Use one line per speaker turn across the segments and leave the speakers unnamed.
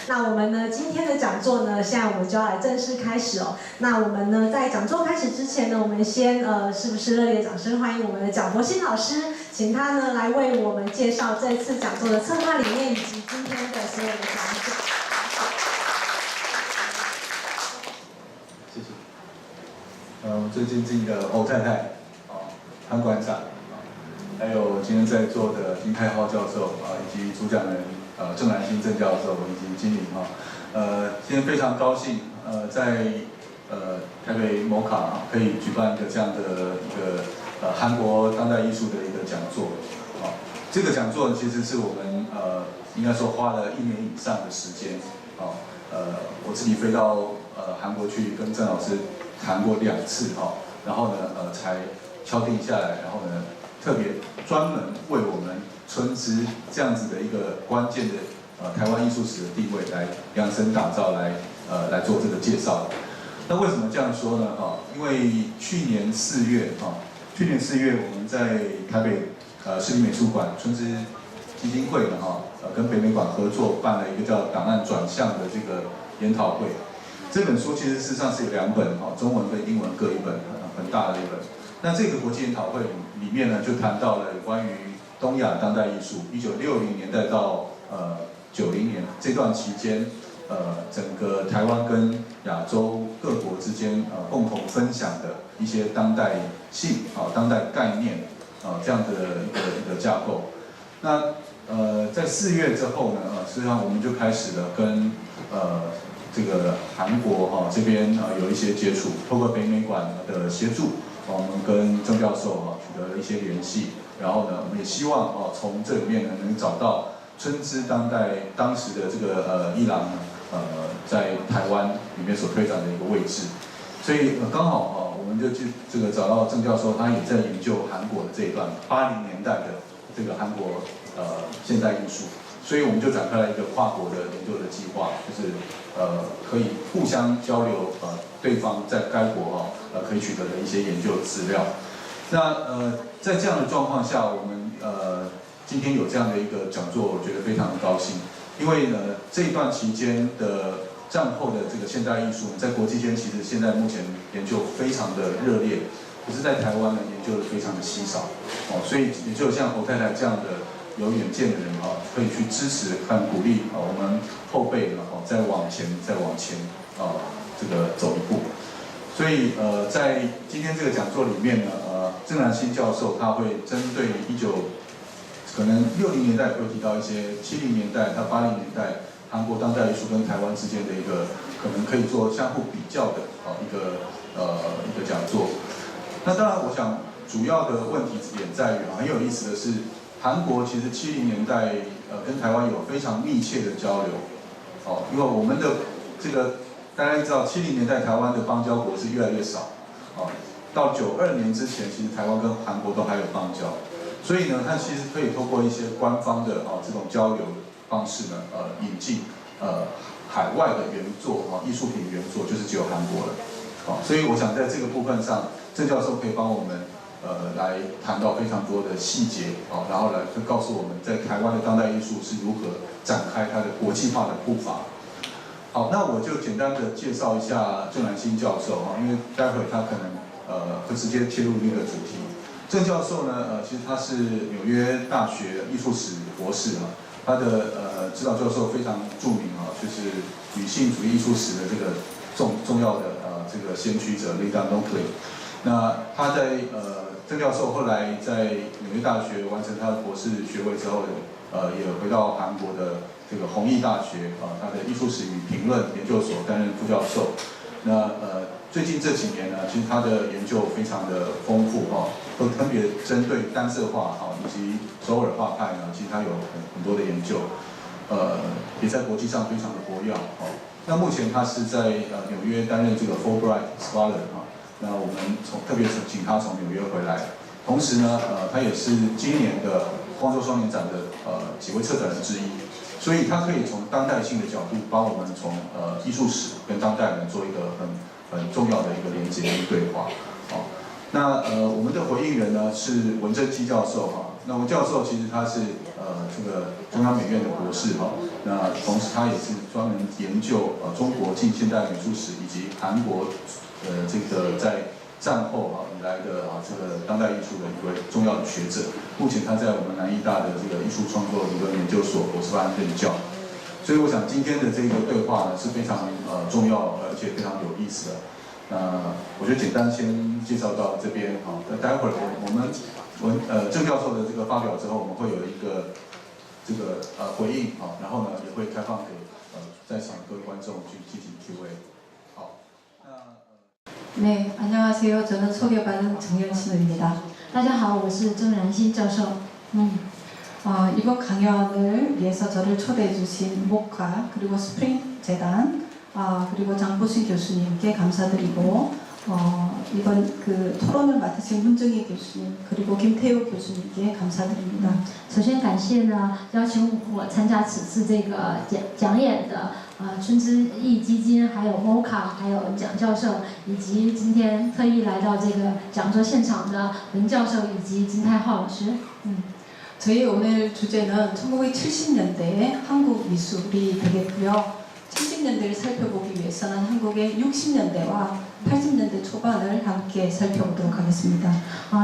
那我们呢今天的讲座呢，现在我们就要来正式开始哦。那我们呢在讲座开始之前呢，我们先是不是热烈掌声欢迎我们的蒋博新老师，请他呢来为我们介绍这次讲座的策划理念以及今天的所有的讲解。
谢谢。最近这个侯太太潘馆长还有今天在座的金泰浩教授以及主讲人郑兰馨郑教授以及经理今天非常高兴在台北摩卡可以举办一个这样的一个韩国当代艺术的一个讲座这个讲座其实是我们应该说花了1年以上的时间我自己飞到韩国去跟郑老师谈过2次然后呢才敲定下来，然后呢特别专门为我们春之这样子的一个关键的台湾艺术史的地位来量身打造来做这个介绍。那为什么这样说呢？因为去年4月我们在台北市立美术馆春之基金会呢跟北美馆合作办了一个叫档案转向的这个研讨会。这本书其实事实上是有2本中文跟英文各1本，很大的一本。那这个国际研讨会里面呢，就谈到了有关于东亚当代艺术1960年代到90年这段期间，整个台湾跟亚洲各国之间共同分享的一些当代性当代概念这样的一个架构。那在4月之后呢，实际上我们就开始了跟这个韩国这边有一些接触，透过北美馆的协助，我们跟郑教授取得了一些联系，然后呢，我们也希望从这里面呢能找到春之当时的这个艺廊在台湾里面所推展的一个位置，所以刚好我们就去这个找到郑教授，他也在研究韩国的这一段80年代的这个韩国现代艺术。所以我们就展开了一个跨国的研究的计划，就是可以互相交流对方在该国可以取得的一些研究资料。那在这样的状况下，我们今天有这样的一个讲座，我觉得非常的高兴，因为呢这一段期间的战后的这个现代艺术，在国际间其实现在目前研究非常的热烈，可是在台湾呢研究的非常的稀少所以也就像侯太太这样的有远见的人可以去支持和鼓励我们后辈再往前这个走一步。所以在今天这个讲座里面呢，郑兰馨教授他会针对可能60年代会提到一些70年代到80年代韩国当代艺术跟台湾之间的一个可能可以做相互比较的一个讲座。那当然，我想主要的问题点在于很有意思的是。韩国其实70年代跟台湾有非常密切的交流，因为我们的这个大家知道70年代台湾的邦交国是越来越少，到92年之前，其实台湾跟韩国都还有邦交，所以呢，它其实可以透过一些官方的这种交流方式呢，引进海外的原作艺术品原作，就是只有韩国了，所以我想在这个部分上，郑教授可以帮我们。来谈到非常多的细节然后来告诉我们在台湾的当代艺术是如何展开它的国际化的步伐。好，那我就简单的介绍一下郑兰馨教授因为待会他可能会直接切入那个主题。郑教授呢，其实他是纽约大学艺术史博士他的指导教授非常著名就是女性主义艺术史的这个重要的这个先驱者 Lida Nochlin。那他在郑教授后来在纽约大学完成他的博士学位之后，也回到韩国的这个弘毅大学他的艺术史与评论研究所担任副教授。那最近这几年呢，其实他的研究非常的丰富都分别针对单色画以及首尔画派呢，其实他有很多的研究，也在国际上非常的活跃那目前他是在纽约担任这个 Fulbright Scholar那我们特别请他从纽约回来，同时呢，他也是今年的光州双年展的几位策展人之一，所以他可以从当代性的角度帮我们从艺术史跟当代人做一个很重要的一个连接跟对话。那我们的回应人呢是文珍基教授那文教授其实他是这个中央美院的博士那同时他也是专门研究中国近现代美术史以及韩国这个在战后以来的这个当代艺术的一位重要的学者。目前他在我们南艺大的这个艺术创作理论研究所博士班任教。所以我想今天的这个对话呢是非常重要而且非常有意思的。我就简单先介绍到这边好，那待会儿我们郑教授的这个发表之后，我们会有一个这个回应啊，然后呢也会开放给在场各位观众去进行 Q&A。好，
네, 안녕하세요. 저는 소개받은 정연신입니다.
大家好，我是郑然新教授。
이번 강연을 위해서 저를 초대해 주신 목화 그리고 스프링 재단 그리고 장보신 교수님께 감사드리고 이번 그 토론을 맡으신 문정희 교수님 그리고 김태우 교수님께 감사드립니다.
首先感谢呢邀请我参加此次这个讲演的春之益基金，还有 MOCA， 还有蒋教授，以及今天特意来到这个讲座现场的文教授以及金泰浩老师。
저희 오늘 주제는 1970년대의 한국 미술이 되겠고요. 70년대를 살펴보기 위해서는 한국의 60년대와 80년대 초반을 함께 살펴보도록 하겠습니다.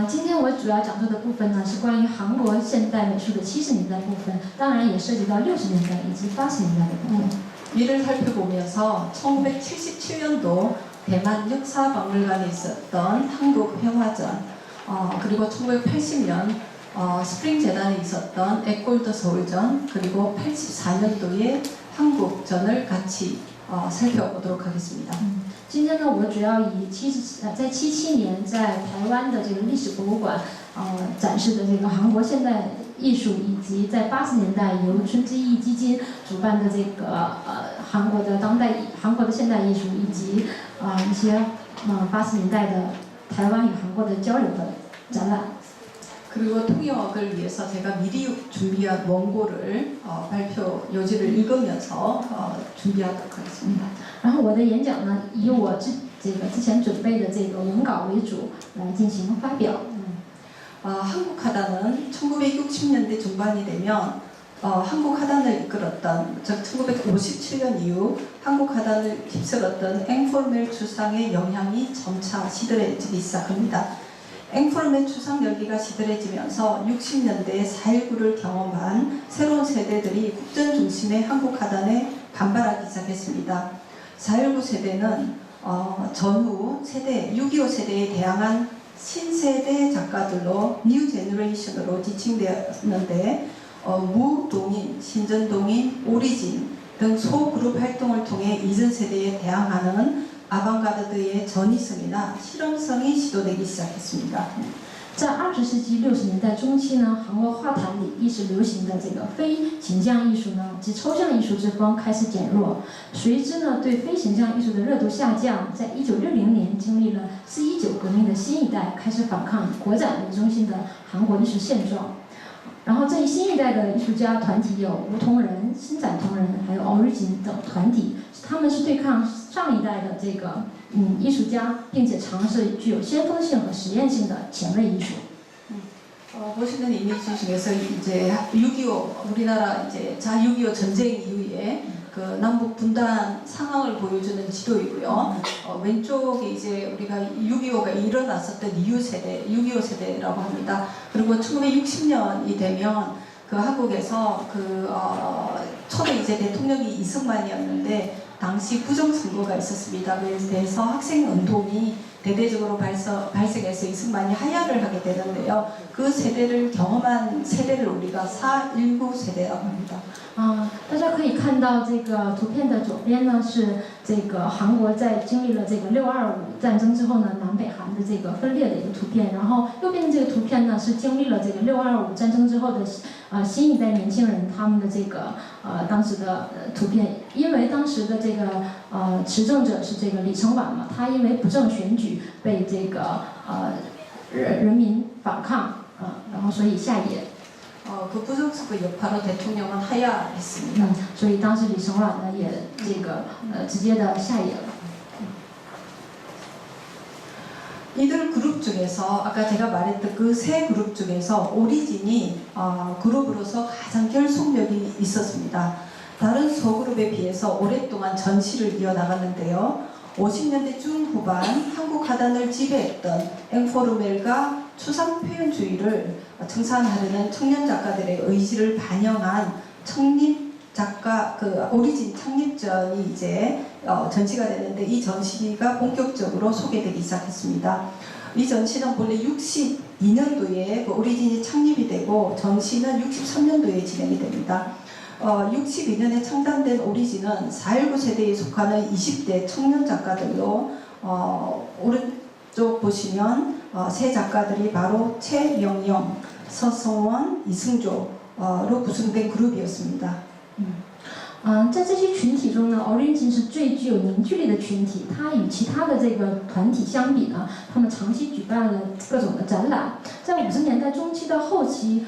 今天我主要讲座的部分呢是关于韩国现代美术的70年代部分，当然也涉及到60年代以及80年代的部分。
이를 살펴보면서 1977년도 대만 역사박물관에 있었던 한국평화전 그리고 1980년 스프링 재단에 있었던 에꼴더 서울전 그리고 84년도의 한국전을 같이 살펴보도록 하겠습니다.
今天呢，我主要以在77年在台湾的这个历史博物馆展示的这个韩国现代艺术，以及在80年代由春之益基金主办的这个韩国的现代艺术，以及一些80年代的台湾与韩国的交流的展览。
그리고 통역을 위해서 제가 미리 준비한 원고를 요지를 읽으면서 준비하도록 하겠습니다.
然后我的演讲呢，以我之前准备的这个文稿为主来进行发表。
한국 하단은 1960년대 중반이 되면 한국 하단을 이끌었던 즉 1957년 이후 한국 하단을 휩쓸었던 앵포르멜 추상의 영향이 점차 시들해지기 시작합니다. 앵포르멜 추상 열기가 시들해지면서 60년대에 4.19를 경험한 새로운 세대들이 국전 중심의 한국 하단에 반발하기 시작했습니다. 4.19 세대는 전후 세대, 6.25 세대에 대항한 신세대 작가들로 뉴 제너레이션으로 지칭되었는데 무동인, 신전동인, 오리진 등 소그룹 활동을 통해 이전 세대에 대항하는 아방가르드의 전위성이나 실험성이 시도되기 시작했습니다.
在20世纪60年代中期呢，韩国画坛里一直流行的这个非形象艺术呢及抽象艺术之风开始减弱，随之呢对非形象艺术的热度下降。在1960年经历了4.19革命的新一代开始反抗以国展为中心的韩国艺术现状。然后这一新一代的艺术家团体有吴同仁、新展同仁，还有 Origin 等团体，他们是对抗上一代的这个艺术家，并且尝试具有先锋性和实验性的前卫艺术。
보시는 이미지 중에서 이제 6.25 우리나라 이제 6.25 전쟁 이후에 그 남북 분단 상황을 보여주는 지도이고요. 왼쪽에 이제 우리가 6.25가 일어났었던 이후 세대, 6.25 세대라고 합니다. 그리고 1960년이 되면 그 한국에서 초대 이제 대통령이 이승만이었는데 당시 부정선거가 있었습니다. 그래서 학생 운동이 대대적으로 발생해서 이승만이 하야를 하게 되는데요. 그 세대를 경험한 세대를 우리가 4.19 세대라고 합니다.
大家可以看到这个图片的左边呢是这个韩国在经历了这个6.25战争之后呢南北韩的这个分裂的一个图片，然后右边的这个图片呢是经历了这个6.25战争之后的新一代年轻人他们的这个当时的图片。因为当时的这个执政者是这个李承晚嘛，他因为不正选举被这个人民反抗然后所以下野。
그 부정선거 여파로 대통령은 하야했습니다.
所以当时李承晚呢也这个直接的下野了。
이들 그룹 중에서 아까 제가 말했던 그 세 그룹 중에서 오리진이 그룹으로서 가장 결속력이 있었습니다. 다른 소그룹에 비해서 오랫동안 전시를 이어나갔는데요. 50년대 중후반 한국 화단을 지배했던 앵포르멜과 추상 표현주의를 청산하려는 청년 작가들의 의지를 반영한 창립 작가 오리진 창립전이 이제 전시가 됐는데 이 전시가 본격적으로 소개되기 시작했습니다. 이 전시는 본래 62년도에 오리진이 창립이 되고 전시는 63년도에 진행이 됩니다. 62년에 창단된 오리진은 4.19 세대에 속하는 20대 청년 작가들로 오른쪽 보시면 세 작가들이 바로 최명영, 서성원, 이승조로 구성된 그룹이었습니다.
在这些群体中呢 ，Origin 是最具有凝聚力的群体。它与其他的这个团体相比呢，他们长期举办了各种的展览。在50年代中期到后期，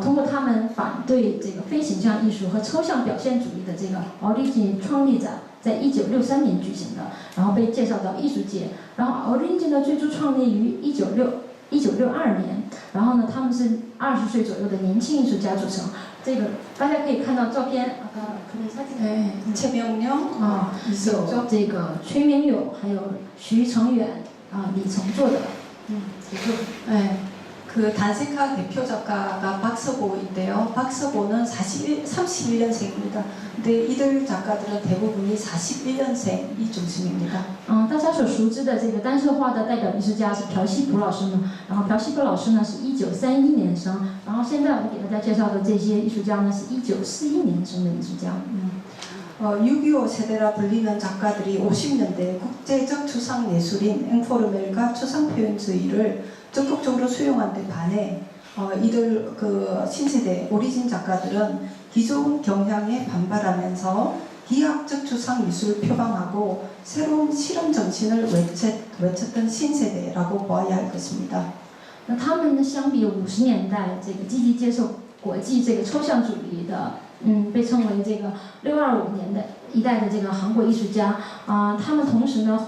通过他们反对这个非形象艺术和抽象表现主义的这个 Origin 创立展，在1963年举行的，然后被介绍到艺术界。然后 Origin 呢最初创立于1962年，然后呢他们是20岁左右的年轻艺术家组成。这个大家可以看到照片，
최명영,
有这个崔明勇，还有徐成远，李承做的，
그 단색화 대표 작가가 박서보인데요. 박서보는 31년생입니다. 근데 이들 작가들은 대부분이 41년생이 중심입니다.
大家所熟知的这个单色画的代表艺术家是朴熙普老师呢，然后朴熙普老师呢是1931年生，然后现在我们给大家介绍的这些艺术家呢是1941年生的艺术家。
6.25 세대라 불리는 작가들이 50년대 국제적 추상 예술인 앵포르멜과 추상 표현주의를 적극적으로 수용한 데 반해 이들 신세대 오리진 작가들은 기존 경향에 반발하면서 기하학적 추상 미술을 표방하고 새로운 실험 정신을 외쳤던 신세대라고 보아야 할 것입니다.
那他们呢，相比50年代这个积极接受国际这个抽象主义的，被称为这个625年的一代的这个韩国艺术家他们同时呢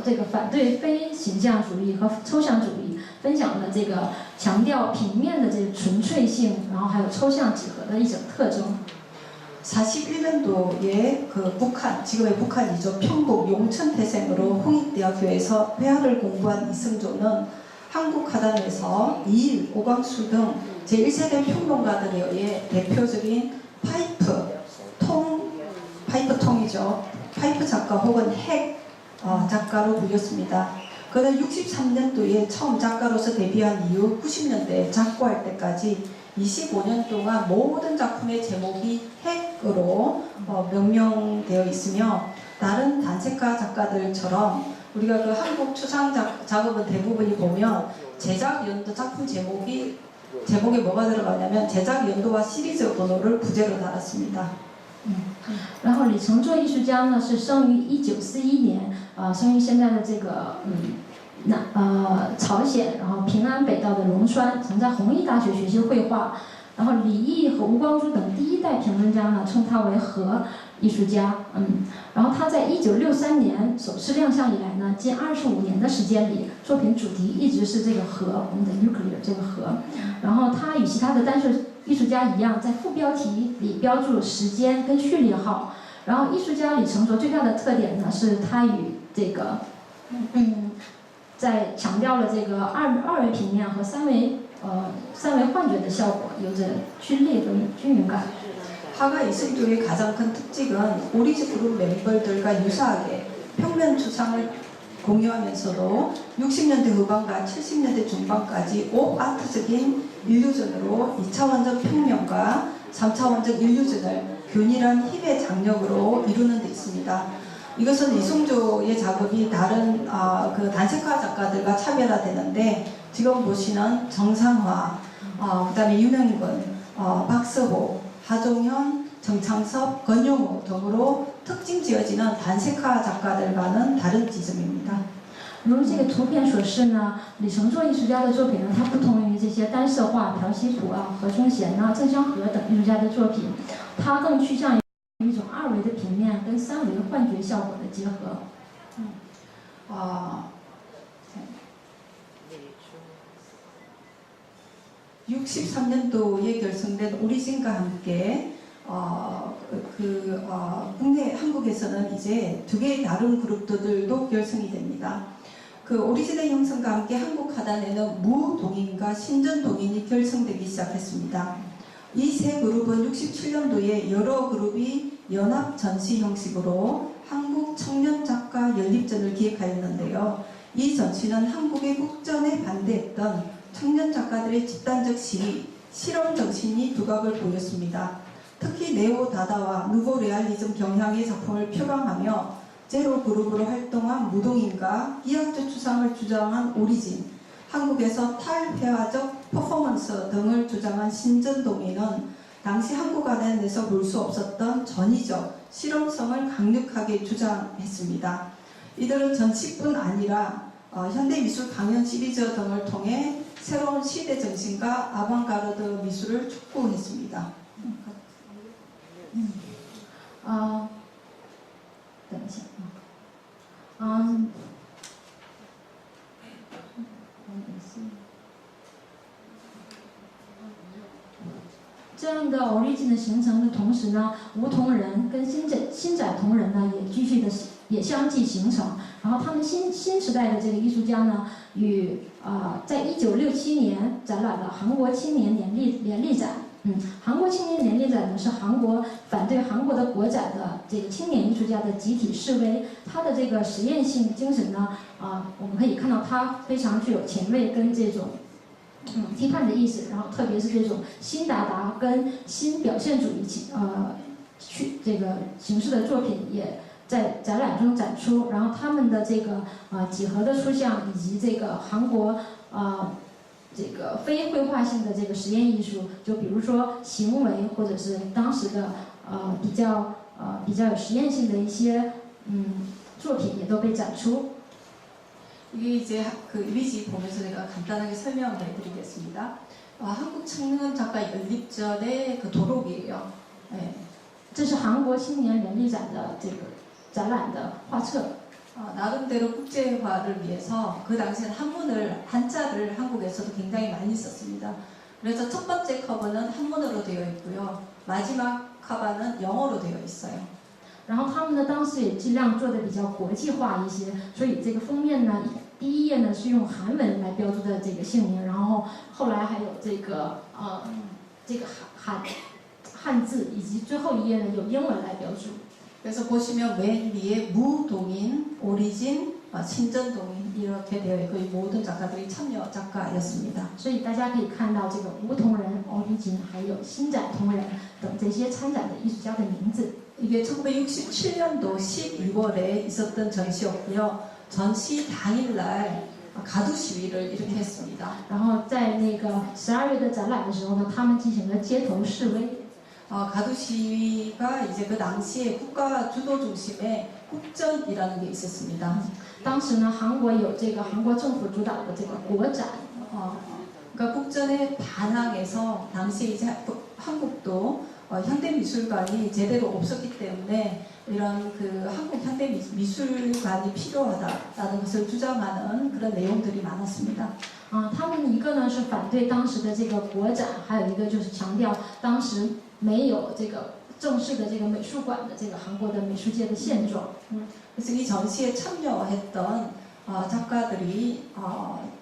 这个反对非形象主义和抽象主义，分享了这个强调平面的这个纯粹性，然后还有抽象几何的一种特征。
41년도에 북한, 지금의 북한이죠. 평북 용천태생으로 홍익대학교에서 회화를 공부한 이승조는 한국 화단에서 이일, 오광수 등 제1세대 평론가들에 의해 대표적인 파이프통이죠. 파이프 작가 혹은 핵 작가로 불렸습니다. 그는 63년도에 처음 작가로서 데뷔한 이후 90년대에 작고할 때까지 25년 동안 모든 작품의 제목이 핵으로 명명되어 있으며 다른 단색화 작가들처럼 우리가 한국 추상 작업은 대부분이 보면 제작 연도 작품 제목에 뭐가 들어가냐면 제작 연도와 시리즈 번호를 부제로 달았습니다.
然后李承作艺术家呢是生于1941年，生于现在的这个朝鲜，然后平安北道的龙川，曾在弘毅大学学习绘画。然后李毅和吴光洙等第一代评论家呢称他为核艺术家，然后他在1963年首次亮相以来呢，近25年的时间里，作品主题一直是这个核，我们的 nuclear 这个核。然后他与其他的单色艺术家一样，在副标题里标注时间跟序列号。然后艺术家李承作最大的特点呢是他与这个在强调了这个二维平面和三维幻觉的效果，有着均列和均匀感。
화가 이승조의 가장 큰 특징은 오리지 그룹 멤버들과 유사하게 평면 추상을 공유하면서도 60년대 후반과 70년대 중반까지 옵아트적인 일루전으로 2차원적 평면과 3차원적 일루전을 균일한 힘의 장력으로 이루는 데 있습니다. 이것은 이승조의 작업이 다른 단색화 작가들과 차별화되는데 지금 보시는 정상화, 그다음에 윤영근, 박서보, 하종현, 정창섭, 권용우 등으로 특징 지어지는 단색화 작가들과는 다른 지점입니다.
如这个图片所示呢，李承作艺术家的作品呢，它不同于这些单色画、朴熙普何忠贤郑香河等艺术家的作品，它更趋向于一种二维的平面跟三维幻觉效果的结合。
63년도에 결성된 오리진과 함께 국내 한국에서는 이제 두 개의 다른 그룹들도 결성이 됩니다. 그 오리진의 형성과 함께 한국 하단에는 무동인과 신전동인이 결성되기 시작했습니다. 이 세 그룹은 67년도에 여러 그룹이 연합 전시 형식으로 한국 청년 작가 연립전을 기획하였는데요. 이 전시는 한국의 국전에 반대했던 청년 작가들의 집단적 시위, 실험 정신이 두각을 보였습니다. 특히 네오 다다와 누보 레알리즘 경향의 작품을 표방하며 제로 그룹으로 활동한 무동인과 이학적 추상을 주장한 오리진, 한국에서 탈회화적 퍼포먼스 등을 주장한 신전동인은 당시 한국 안에서 볼 수 없었던 전위적 실험성을 강력하게 주장했습니다. 이들은 전시뿐 아니라 현대미술 강연 시리즈 등을 통해 새로운 시대 정신과 아방가르드 미술을 촉구했습니다.
等一下这样的 origin 的形成的同时呢，吴同人跟新展同人呢也继续的也相继形成。然后他们新时代的这个艺术家呢，与在1967年展览了韩国青年联立展。韩国青年联立展呢是韩国反对韩国的国展的这个青年艺术家的集体示威。它的这个实验性精神呢，我们可以看到它非常具有前卫跟这种批判的意思，然后特别是这种新达达跟新表现主义这个形式的作品也在展览中展出。然后他们的这个几何的抽象以及这个韩国这个非绘画性的这个实验艺术，就比如说行为或者是当时的比较有实验性的一些作品也都被展出。
이게 이제 그 이미지 보면서 제가 간단하게 설명을 해드리겠습니다. 한국 청년 작가 연립전의 그 도록이에요. 네.
这是韩国青年联立展的这个展览的画册。
나름대로 국제화를 위해서 그 당시엔 한자를 한국에서도 굉장히 많이 썼습니다. 그래서 첫 번째 커버는 한문으로 되어 있고요. 마지막 커버는 영어로 되어 있어요.
然后他们呢，当时也尽量做的比较国际化一些，所以这个封面呢，第一页呢是用韩文来标注的这个姓名，然后后来还有这个汉字，以及最后一页呢有英文来标注。
그래서 보시면 맨 위에 무동인, 오리진, 신전동인 이렇게 되어 있고 이 모든 작가들이 참여 작가였습니다.
所以大家可以看到这个吴同人、origin 还有新展同人等这些参展的艺术家的名字。
이게 1967년도 12월에 있었던 전시였고요. 전시 당일날 가두 시위를 이렇게 했습니다.
然后在那个12月的展览的时候呢，他们进行了街头示威。
가두 시위가 이제 그 당시에 국가 주도 중심의 국전이라는 게 있었습니다.
当时呢，韩国有这个韩国政府主导的这个国展。
그러니까 국전에 반항해서 당시에 이제 한국도 현대미술관이 제대로 없었기 때문에 이런 그 한국 현대미술관이 필요하다라는 것을 주장하는 그런 내용들이 많았습니다.
他们一个呢是反对当时的这个国展，还有一个就是强调当时没有这个正式的这个美术馆的这个韩国的美术界的现状。
그래서 이 전시에 참여했던 작가들이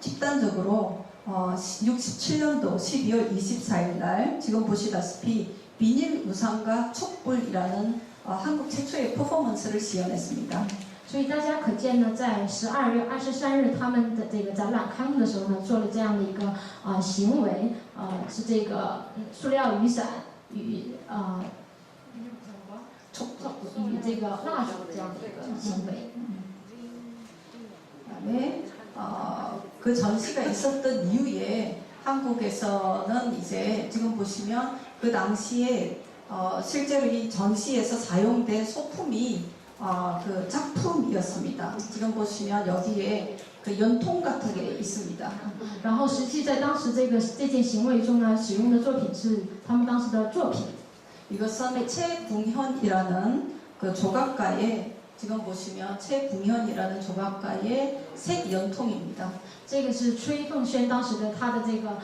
집단적으로 67년도 12월 24일 날 지금 보시다시피 비닐 우산과 촛불이라는 한국 최초의 퍼포먼스를 시연했습니다.
所以大家可见呢，在12月23日他们的这个展览开幕的时候呢，做了这样的一个行为，是这个塑料雨伞与这个蜡烛这样的一个行为。
그다음에 그 전시가 있었던 이후에 한국에서는 이제 지금 보시면 그 당시에 실제로 이 전시에서 사용된 소품이 그 작품이었습니다. 지금 보시면 여기에 그 연통 같은 게 있습니다.
然后实际在当时这件行为中呢，使用的作品是他们当时的作品。
이것은 최붕현이라는 그 조각가의 지금 보시면 최붕현이라는 조각가의 색 연통입니다.
这个是崔凤轩当时的他的这个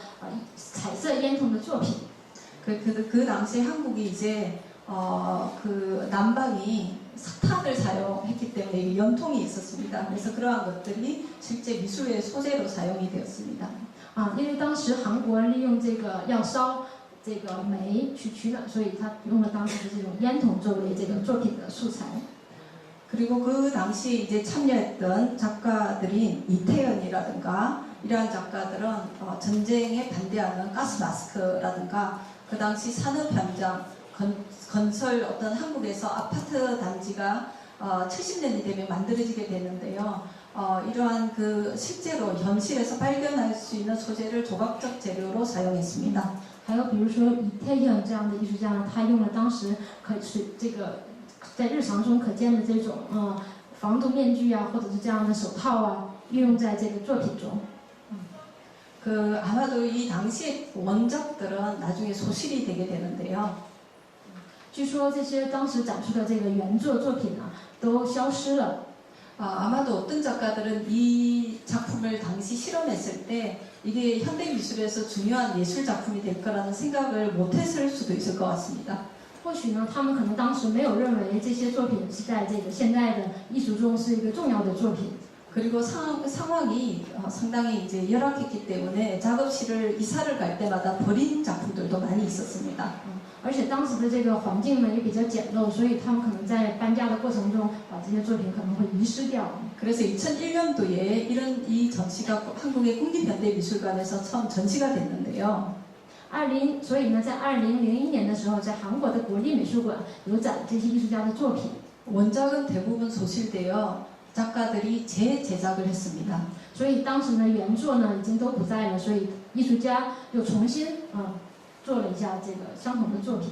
彩色烟筒的作品。
그 당시에 한국이 이제 그 난방이 석탄을 사용했기 때문에 이게 연통이 있었습니다. 그래서 그러한 것들이 실제 미술의 소재로 사용이 되었습니다.
因为当时韩国利用这个要烧这个煤去取暖，所以他用了当时的这种烟筒作为这个作品的素材。
그리고 그 당시에 이제 참여했던 작가들인 이태연이라든가 이러한 작가들은 전쟁에 반대하는 가스 마스크라든가 그 당시 산업 현장 건설 어떤 한국에서 아파트 단지가 70년이 되면 만들어지게 되는데요. 이러한 그 실제로 현실에서 발견할 수 있는 소재를 조각적 재료로 사용했습니다.
还有比如说以太阳这样的艺术家呢，他用了当时可是这个在日常中可见的这种防毒面具啊，或者是这样的手套啊，运用在这个作品中。
그 아마도 이 당시의 원작들은 나중에 소실이 되게 되는데요.
据说这些当时展出的这个原作作品呢，都消失了。
아마도 어떤 작가들은 이 작품을 당시 실험했을 때 이게 현대 미술에서 중요한 예술 작품이 될 거라는 생각을 못했을 수도 있을 것 같습니다.
或许呢，他们可能当时没有认为这些作品是在这个现代的艺术中是一个重要的作品。
그리고 상황이 상당히 이제 열악했기 때문에 작업실을 이사를 갈 때마다 버린 작품들도 많이 있었습니다.
而且当时的这个环境呢也比较简陋，所以他们可能在搬家的过程中把这些作品可能会遗失掉。
그래서 2001년도에 이 전시가 한국의 국립현대미술관에서 처음 전시가 됐는데요.
所以呢，在2001年的时候，在韩国的国立美术馆有展这些艺术家的作品。
원작은 대부분 소실되어 작가들이 재제작을 했습니다.
所以当时呢，原作呢已经都不在了，所以艺术家又重新做了一下这个相同的作品。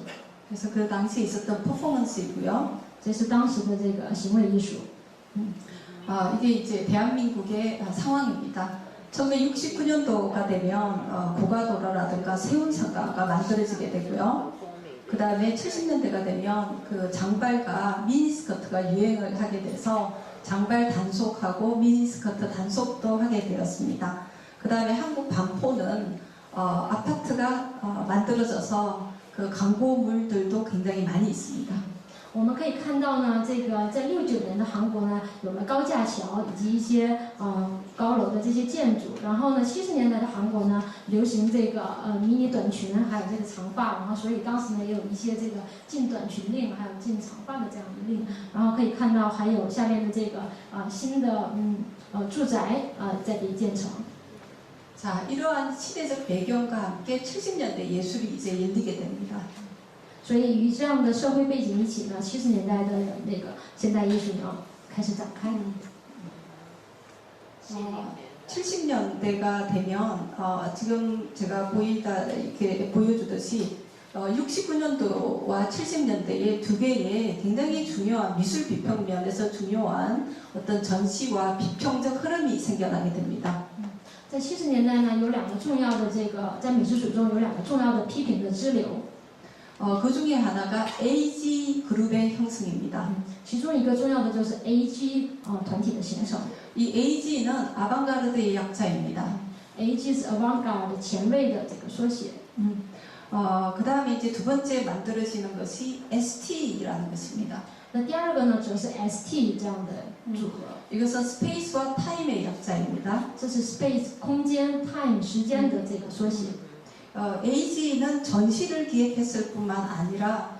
그래서 그 당시에 있었던 퍼포먼스이고요.
这是当时的这个行为艺术。
이게 이제 대한민국의 상황입니다. 1969년도가 되면 고가도로라든가 세운상가가 만들어지게 되고요. 그 다음에 70년대가 되면 그 장발과 미니스커트가 유행을 하게 돼서 장발 단속하고 미니스커트 단속도 하게 되었습니다. 그 다음에 한국 반포는 아파트가 만들어져서 그 광고물들도 굉장히 많이 있습니다.
我们可以看到呢，这个在69年的韩国呢，有了高架桥以及一些高楼的这些建筑。然后呢，70年代的韩国呢，流行这个迷你短裙，还有这个长发。然后所以当时呢，也有一些这个禁短裙令，还有禁长发的这样的令。然后可以看到还有下面的这个新的住宅在被建成。
자, 이러한 시대적 배경과 함께 70년대 예술이 이제 열리게 됩니다.
所以与这样的社会背景一起呢，70年代的那个现代艺术呢开始展开。
70년대가 되면 지금 제가 이렇게 보여주듯이 69년도와 70년대의 두 개의 굉장히 중요한 미술 비평 면에서 중요한 어떤 전시와 비평적 흐름이 생겨나게 됩니다.
在70年代呢，有两个重要的这个在美术史中有两个重要的批评的支流。
그 중에 하나가 AG 그룹의 형성입니다.
其中一个重要的就是 AG 团体的形成。
이 AG는 아방가르드의 약자입니다.
AG 是 avant-garde 前卫的这个缩写。
그 다음에 이제 두 번째 만들어지는 것이 ST라는 것입니다.
那第二个呢，则是 ST 这样的组合。
이것은 스페이스와 타임의 약자입니다.
这是 space 空间 time 时间的这个缩写。
AG는 전시를 기획했을 뿐만 아니라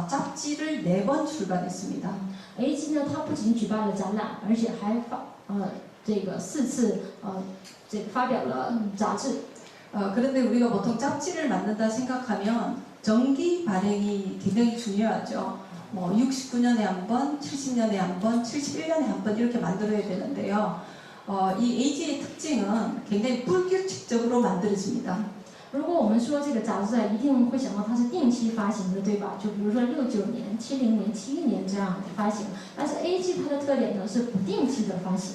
잡지를 4번 출간했습니다.
AG 呢，它不仅举办了展览，而且还这个4次这个发表了杂志。
그런데 우리가 보통 잡지를 만든다 생각하면 정기 발행이 굉장히 중요하죠. 69년에 한 번, 70년에 한 번, 71년에 한 번 이렇게 만들어야 되는데요. 이 AG의 특징은 굉장히 불규칙적으로 만들어집니다.
如果我们说这个杂志一定会想到它是定期发行的，对吧？就比如说69年、70年、71年这样的发行。但是 AG 它的特点呢是不定期的发行。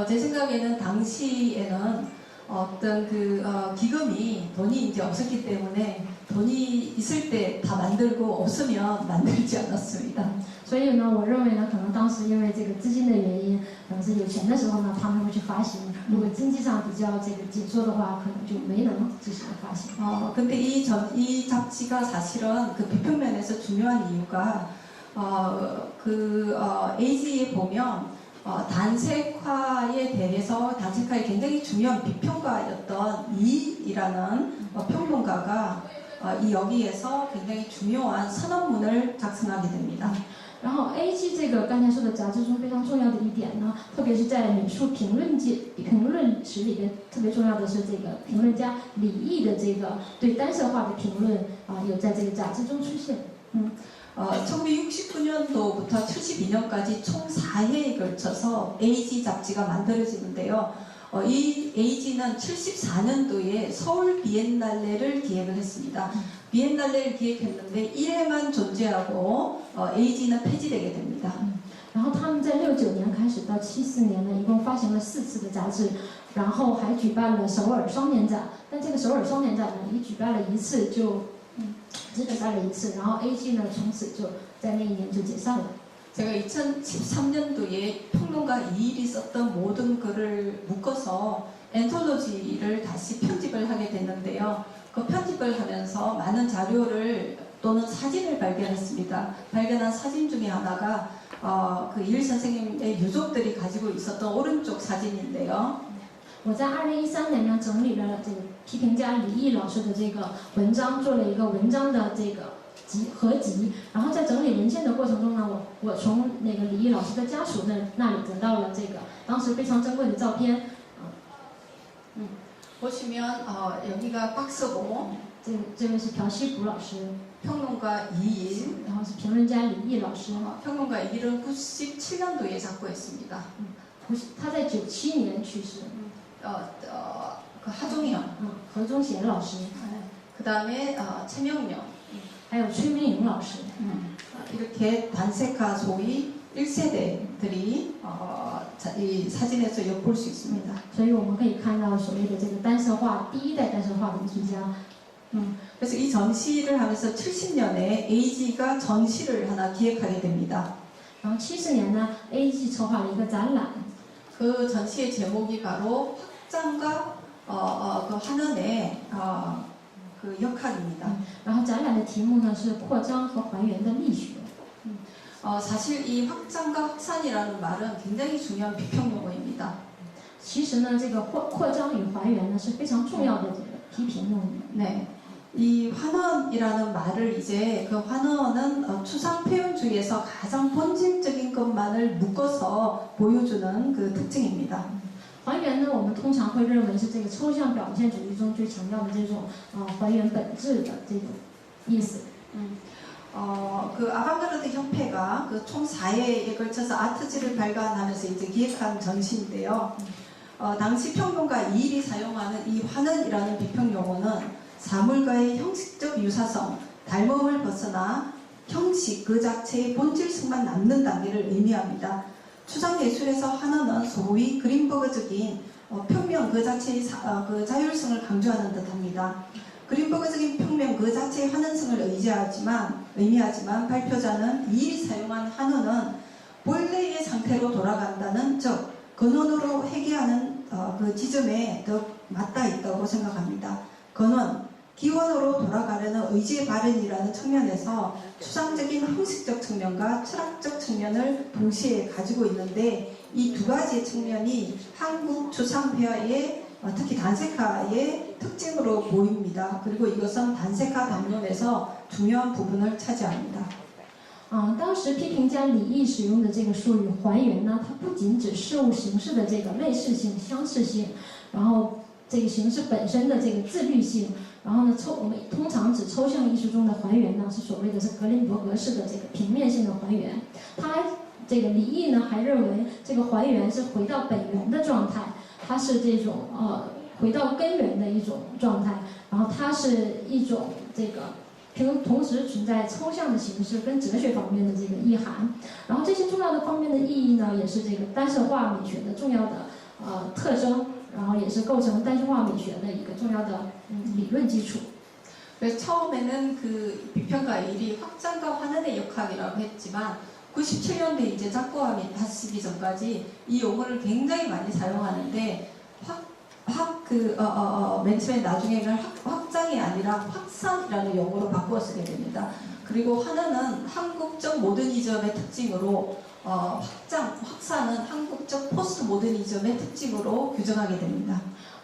제 생각에는 당시에는 어떤 기금이 돈이 이제 없었기 때문에 돈이 있을 때 다 만들고 없으면 만들지 않았습니다.
所以呢，我认为呢，可能当时因为这个资金的原因，子有钱的时候呢，他们会去发行；如果经济上比较这个紧缩的话，可能就没能及时的发行。
근데 이 잡지가 사실은 그 비평면에서 중요한 이유가 AG에 보면 단색화에 대해서 단색화의 굉장히 중요한 비평가였던 이라는 평론가가 여기에서 굉장히 중요한 선언문을 작성하게 됩니다.
然后 AG 这个刚才说的杂志中非常重要的一点呢，特别是在美术评论史里边特别重要的是这个评论家李毅的这个对单色化的评论有在这个杂志中出现。
1969년도부터 72년까지 총 4회에 걸쳐서 AG 잡지가 만들어지는데요. 이 AG는 74년도에 서울 비엔날레를 기획을 했습니다. 비엔날레를 기획했는데 1회만 존재하고 AG는 폐지되게 됩니다.
然后他们在69年开始到74年呢，一共发行了4次的杂志，然后还举办了首尔双年展。但这个首尔双年展呢，一举办了一次就只举办了一次，然后 AG 呢从此就在那一年就解散了。
제가 2013년도에 평론가 이일이 썼던 모든 글을 묶어서 엔톨로지를 다시 편집을 하게 됐는데요. 그 편집을 하면서 많은 자료를 또는 사진을 발견했습니다. 발견한 사진 중에 하나가 그 이일 선생님의 유족들이 가지고 있었던 오른쪽 사진인데요.
我在2013年呢整理了这个批评家李毅老师的这个文章，做了一个文章的这个合集。然后在整理文献的过程中呢，我从那个李毅老师的家属那里得到了这个当时非常珍贵的照片。
보시면 여기가 박서보
这位是朴西卜老师，
평론가 이일
然后是评论家李毅老师。
평론가 이일은 97년도에 작고했습니다.
不是，他在97年去世。
그 하종영,
何忠贤老师，
그 다음에 최명령,
还有崔明勇老师。
이렇게 단색화 소위 1세대들이 이 사진에서 엿볼 수 있습니다.
所以我们可以看到所谓的这个单色画第一代单色画的艺术家。
그래서 이 전시를 하면서 70년에 AG가 전시를 하나 기획하게 됩니다.
然后70年呢 ，AG 筹划了一个展览。
그 전시의 제목이 바로 확장과 그 환원의 그 역학입니다.
然后展览的题目呢是扩张和还原的力学。
사실 이 확장과 확산이라는 말은 굉장히 중요한 비평 용어입니다.
其实呢，这个扩张与还原呢是非常重要的这个批评用语。
네. 이 환원이라는 말을 이제 그 환원은 추상 표현주의에서 가장 본질적인 것만을 묶어서 보여주는 그 특징입니다.
还原呢，我们通常会认为是这个抽象表现主义中最强调的这种还原本质的这种意思。
그 아방가르드 협회가 그 총 4회에 걸쳐서 아트지를 발간하면서 이제 기획한 전시인데요. 당시 평론가 이일이 사용하는 이 환원이라는 비평 용어는 사물과의 형식적 유사성, 닮음을 벗어나 형식 그 자체의 본질성만 남는 단계를 의미합니다. 추상예술에서 환원은 소위 그린버그적인 평면 그 자체의 그 자율성을 강조하는 듯합니다. 그린버그적인 평면 그 자체의 환원성을 의미하지만 발표자는 이일이 사용한 환원은 본래의 상태로 돌아간다는 즉 근원으로 회귀하는 그 지점에 더 맞닿아 있다고 생각합니다. 근원, 기원으로 돌아가려는 의지의 발현이라는 측면에서 추상적인 형식적 측면과 철학적 측면을 동시에 가지고 있는데 이 두 가지의 측면이 한국 추상회화의 특히 단색화의 특징으로 보입니다. 그리고 이것은 단색화 담론에서 중요한 부분을 차지합니다.
当时批评家李毅使用的这个术语还原呢，它不仅指事物形式的这个类似性、相似性，然后这个形式本身的这个自律性，然后呢，我们通常指抽象艺术中的还原呢，是所谓的是格林伯格式的这个平面性的还原。这个李毅呢还认为这个还原是回到本源的状态，它是这种回到根源的一种状态，然后它是一种这个同时存在抽象的形式跟哲学方面的这个意涵，然后这些重要的方面的意义呢，也是这个单色画美学的重要的特征，然后也是构成单色画美学的一个重要的理论基础。
그래서 처음에는 그 비평가 일이 확장과 환원의 역학이라고 했지만 97년대 이제 짝고함이 다시기 전까지 이 용어를 굉장히 많이 사용하는데 맨 처음에 나중에는 확장이 아니라 확산이라는 용어로 바꾸어 쓰게 됩니다. 그리고 하나는 한국적 모더니즘의 특징으로 확산은 한국적 포스트 모더니즘의 특징으로 규정하게 됩니다.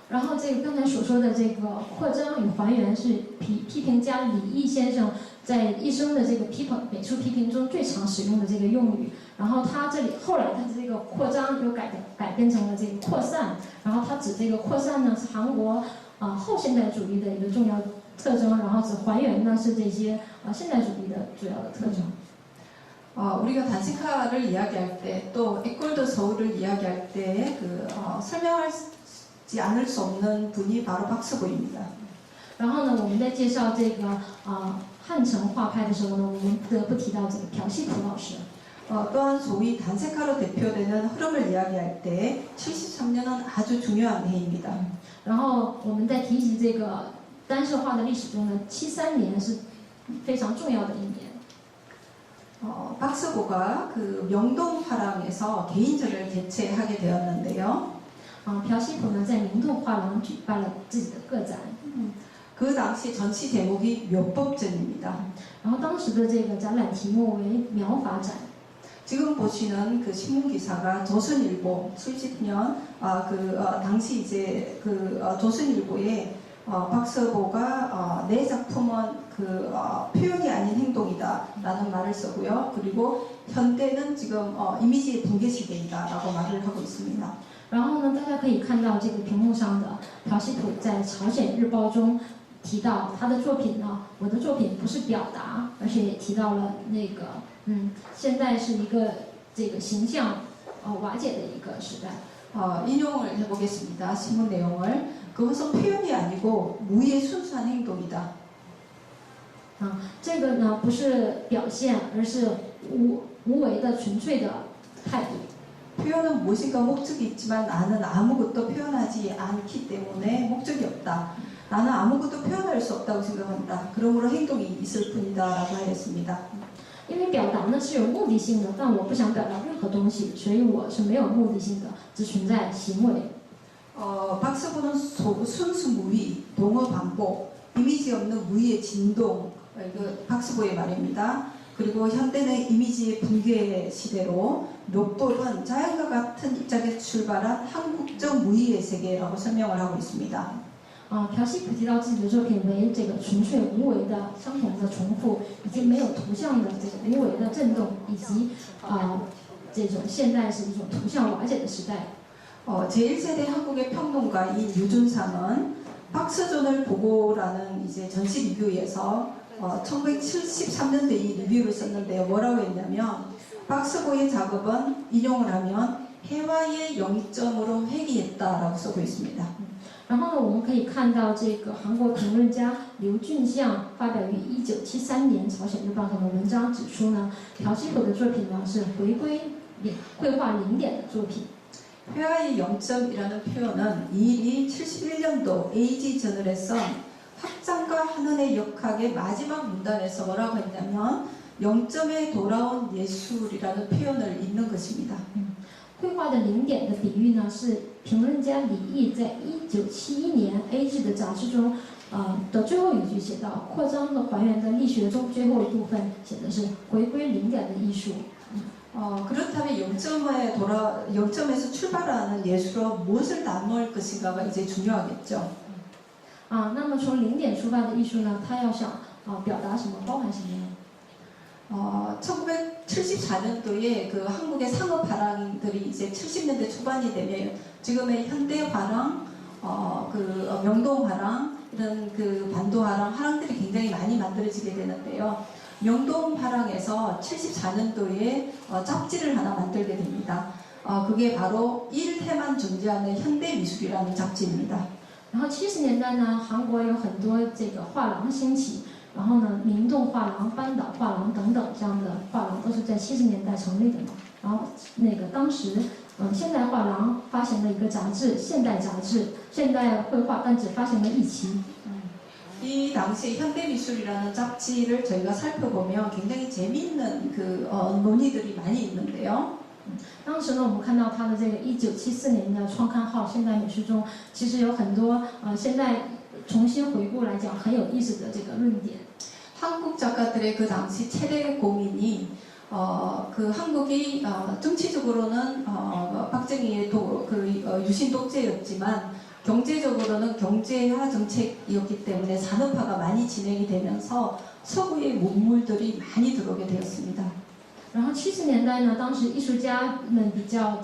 然后这个刚才所说的这个扩张与还原是批评家李毅先生在一生的这个美术批评中最常使用的这个用语。然后他这里后来他的这个扩张又改编成了这个扩散，然后他指这个扩散呢是韩国后现代主义的一个重要特征，然后指还原呢是这些现代主义的主要的特征。
우리가 단식화를 이야기할 때 또 에콜드 서울을 이야기할 때 설명하지 않을 수 없는 분이 바로 박스고입니다.
然后呢，我们在介绍这个汉城画派的时候呢，我们不得不提到这个朴熙朴老师。
또한 소위 단색화로 대표되는 흐름을 이야기할 때 73년은 아주 중요한 해입니다.
然后我们在提及这个单色画的历史中呢，73年是非常重要的一年。
박스고가 그 명동화廊에서 개인전을 개최하게 되었는데요.
朴熙朴呢在明洞画廊举办了自己的个展。
그 당시 전시 제목이 묘법전입니다.
然后当时的这个展览题目为描法展。
지금 보시는 그 신문 기사가 조선일보 70년 당시 이제 조선일보에 박스고가 내 작품은 표현이 아닌 행동이다라는 말을 쓰고요. 그리고 현대는 지금 이미지의 붕괴 시대이다라고 말을 하고 있습니다.
然后呢，大家可以看到这个屏幕上的朴熙朴在《朝鲜日报》中提到他的作品呢，我的作品不是表达，而且也提到了那个现在是一个这个形象瓦解的一个时代。
인용을 해보겠습니다. 신문 내용을. 그것은 표현이 아니고 무의 순수한 행동이다.
这个呢不是表现，而是无为的纯粹的态度。
표현은 무엇인가 목적이 있지만 나는 아무것도 표현하지 않기 때문에 목적이 없다. 나는 아무것도 표현할 수 없다고 생각한다. 그러므로 행동이 있을 뿐이다라고 하였습니다.
因为表达呢是有目的性的，但我不想表达任何东西，所以我是没有目的性的，只存在行为。
박스고는 순수 무의, 동어 반복, 이미지 없는 무의의 진동, 박스고의 말입니다. 그리고 현대는 이미지의 붕괴 시대로 묘법은 자연과 같은 입장에서 출발한 한국적 무의의 세계라고 설명을 하고 있습니다.
朴熙朴提到自己的作品为这个纯粹无为的相同的重复，以及没有图像的这个无为的震动，以及这种现代是一种图像瓦解的时代。
제1세대 한국의 평론가인 유준상은 박스존을 보고라는 이제 전시 리뷰에서 1973년도에 이 리뷰를 썼는데요. 뭐라고 했냐면 박스고의 작업은 인용을 하면 해와의 영점으로 회귀했다라고 쓰고 있습니다.
然后呢，我们可以看到这个韩国评论家刘俊相发表于1973年《朝鲜日报》上的文章指出呢，朴熙朴的作品呢是回归绘画零点的作品。
회화의 0점이라는 표현은 이 일이 71년도 에이지 저널에서 확장과 한원의 역학의 마지막 문단에서 뭐라고 했냐면 0점에 돌아온 예술이라는 표현을 읽는 것입니다.
绘画的零点的比喻呢，是评论家李毅在1971年《A 志》的杂志中，的最后一句写到，扩张和还原的力学中最后一部分写的是回归零点的艺术。
그렇다면 0점에서 출발하는 예술로 무엇을 나눌 것인가가 이제 중요하겠죠.
那么从零点出发的艺术呢，它要想表达什么，包含什么呢？
1974년도에 그 한국의 상업 화廊들이 이제 70년대 초반이 되면 지금의 현대 화廊, 명동 화廊이런 그 반도 화廊, 화廊들이 굉장히 많이 만들어지게 되는데요. 명동 화廊에서 74년도에 잡지를 하나 만들게 됩니다. 그게 바로 1회만 존재하는 현대미술이라는 잡지입니다.
然后70年代呢，韩国有很多这个画廊兴起，然后呢，明洞画廊、半岛画廊等等这样的画廊都是在70年代成立的嘛。然后那个当时，现代画廊发行了一个杂志《现代杂志》，现代绘画，但只发行了一期。
이 당시 현대미술이라는 잡지를 저희가 살펴보면 굉장히 재미있는 논의들이 많이 있는데요.
当时呢，我们看到他的这个1974年的创刊号《现代美术》中，其实有很多现在重新回顾来讲很有意思的这个论点。
한국 작가들의 그 당시 최대 고민이 한국이 정치적으로는 박정희의 유신 독재였지만 경제적으로는 경제화 정책이었기 때문에 산업화가 많이 진행이 되면서 서구의 문물들이 많이 들어오게 되었습니다.
然后70年代呢，当时艺术家们比较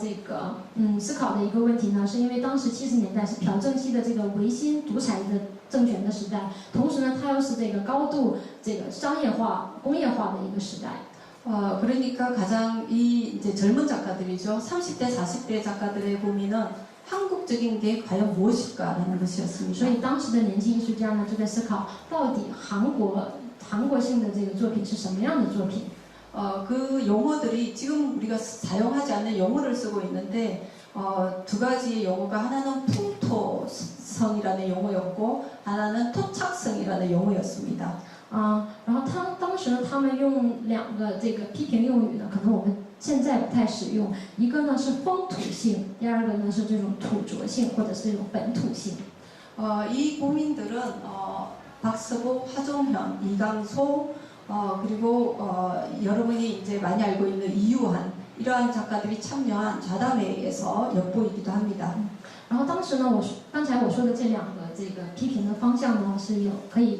思考的一个问题呢，是因为当时70年代是朴正熙的这个维新独裁的政权的时代，同时呢，它又是这个高度商业化、工业化的一个时代。
그러니까 가장 이제 젊은 작가들이죠. 30대, 40대 작가들의 고민은 한국적인 게 과연 무엇일까라는 것이었습니다.
所以当时的年轻艺术家呢，就在思考，到底韩国性的这个作品是什么样的作品？
그 용어들이 지금 우리가 사용하지 않는 용어를 쓰고 있는데 두 가지의 용어가 하나는 풍토성이라는 용어였고 하나는 토착성이라는 용어였습니다.
然后当时呢，他们用两个这个批评用语呢，可能我们现在不太使用。一个呢是风土性，第二个呢是这种土着性或者是这种本土性。
이 고민들은 박서보, 하종현, 이강소 그리고 여러분이 이제 많이 알고 있는 이유한 이러한 작가들이 참여한 좌담회에서 엿보이기도 합니다.
然后当时呢，刚才我说的这两个这个批评的方向呢，是可以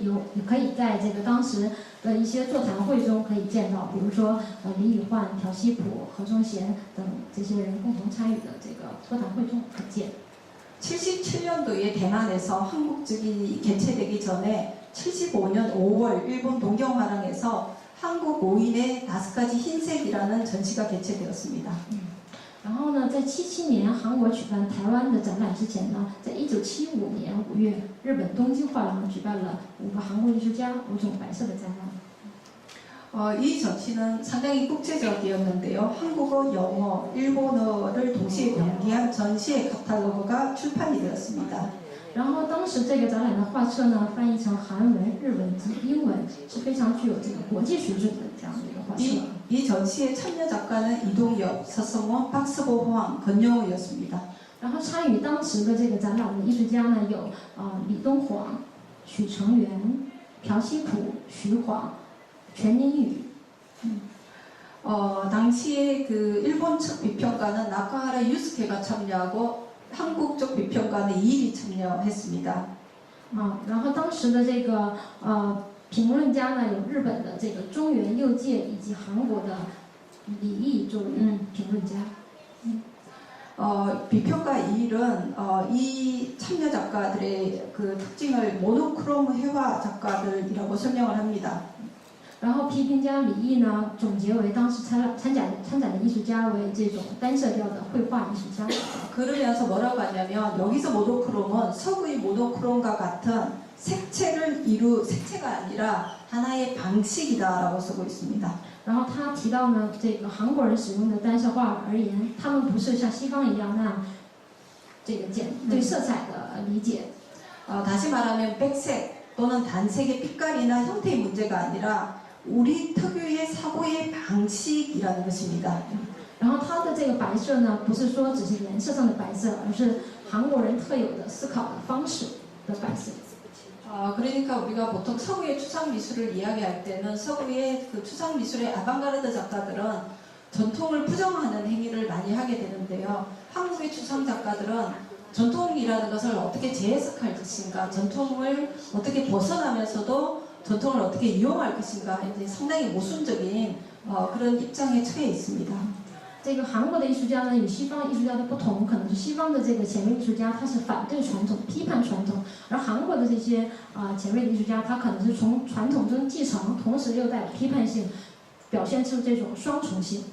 在这个当时的一些座谈会中可以见到，比如说李以焕、朴熙普、何忠贤等这些人共同参与的这个座谈会中可见。
77년도에 대만에서 한국적이 개최되기 전에 75년 5월 일본 동경화랑에서 한국 5인의 5가지 흰색이라는 전시가 개최되었습니다.
然后呢，在77年韩国举办台湾的展览之前呢，在1975年5月，日本东京画廊举办了5个韩国艺术家5种白色的展览。
이 전시는 상당히 국제적이었는데요. 한국어, 영어, 일본어를 동시에 병기한 전시의 카탈로그가 출판이 되었습니다.
然后当时这个展览的画册呢，翻译成韩文、日文及英文，是非常具有这个国际水准的这样的一个画册。
이 전시의 참여 작가는 이동엽, 서성원, 박서보, 호황, 권영우였습니다.
然后参与当时的这个展览的艺术家呢，有李东煌、许成元、朴熙普、徐晃、全宁宇。
당시에 그 일본 측 비평가는 나카하라 유스케가 참여하고 한국 쪽 비평가는 이일이 참여했습니다.
然后当时的这个评论家呢，有日本的这个中原佑介以及韩国的李毅作为评论家。
비평가 이일은 이 참여 작가들의 그 특징을 모노크롬 회화 작가들이라고 설명을 합니다.
然后批评家李毅呢，总结为当时参展的艺术家为这种单色调的绘画艺术家。
그러면서 뭐라고 하냐면 여기서 모노크롬은 서구의 모노크롬과 같은 색채가 아니라 하나의 방식이다라고 쓰고 있습니다.
然后他提到呢，这个韩国人使用的单色画而言，他们不是像西方一样那样这个对色彩的理解。
다시 말하면 백색 또는 단색의 빛깔이나 형태의 문제가 아니라 우리 특유의 사고의 방식이라는 것입니다.
然后它的这个白色呢，不是说只是颜色上的白色，而是韩国人特有的思考的方式的白色。
그러니까 우리가 보통 서구의 추상 미술을 이야기할 때는 서구의 그 추상 미술의 아방가르드 작가들은 전통을 부정하는 행위를 많이 하게 되는데요. 한국의 추상 작가들은 전통이라는 것을 어떻게 재해석할 것인가, 전통을 어떻게 벗어나면서도 전통을 어떻게 이용할 것인가, 이제 상당히 모순적인 그런 입장에 처해 있습니다.
这个韩国的艺术家呢，与西方艺术家的不同，可能是西方的这个前卫艺术家他是反对传统、批判传统，而韩国的这些前卫的艺术家，他可能是从传统中继承，同时又带有批判性，表现出这种双重性。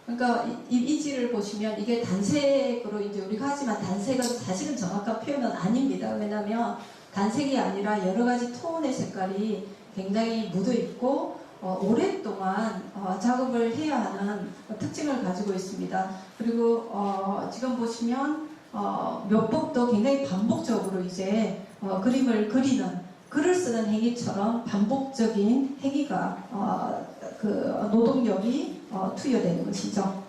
그러니까 이 이지를 보시면 이게 단색으로 이제 우리가 하지만 단색은 사실은 정확한 표현은 아닙니다. 왜냐하면 단색이 아니라 여러 가지 톤의 색깔이 굉장히 묻어 있고 오랫동안 작업을 해야 하는 특징을 가지고 있습니다. 그리고 지금 보시면 몇 법도 굉장히 반복적으로 이제 그림을 그리는 글을 쓰는 행위처럼 반복적인 행위가 그 노동력이 투여되는 것이죠.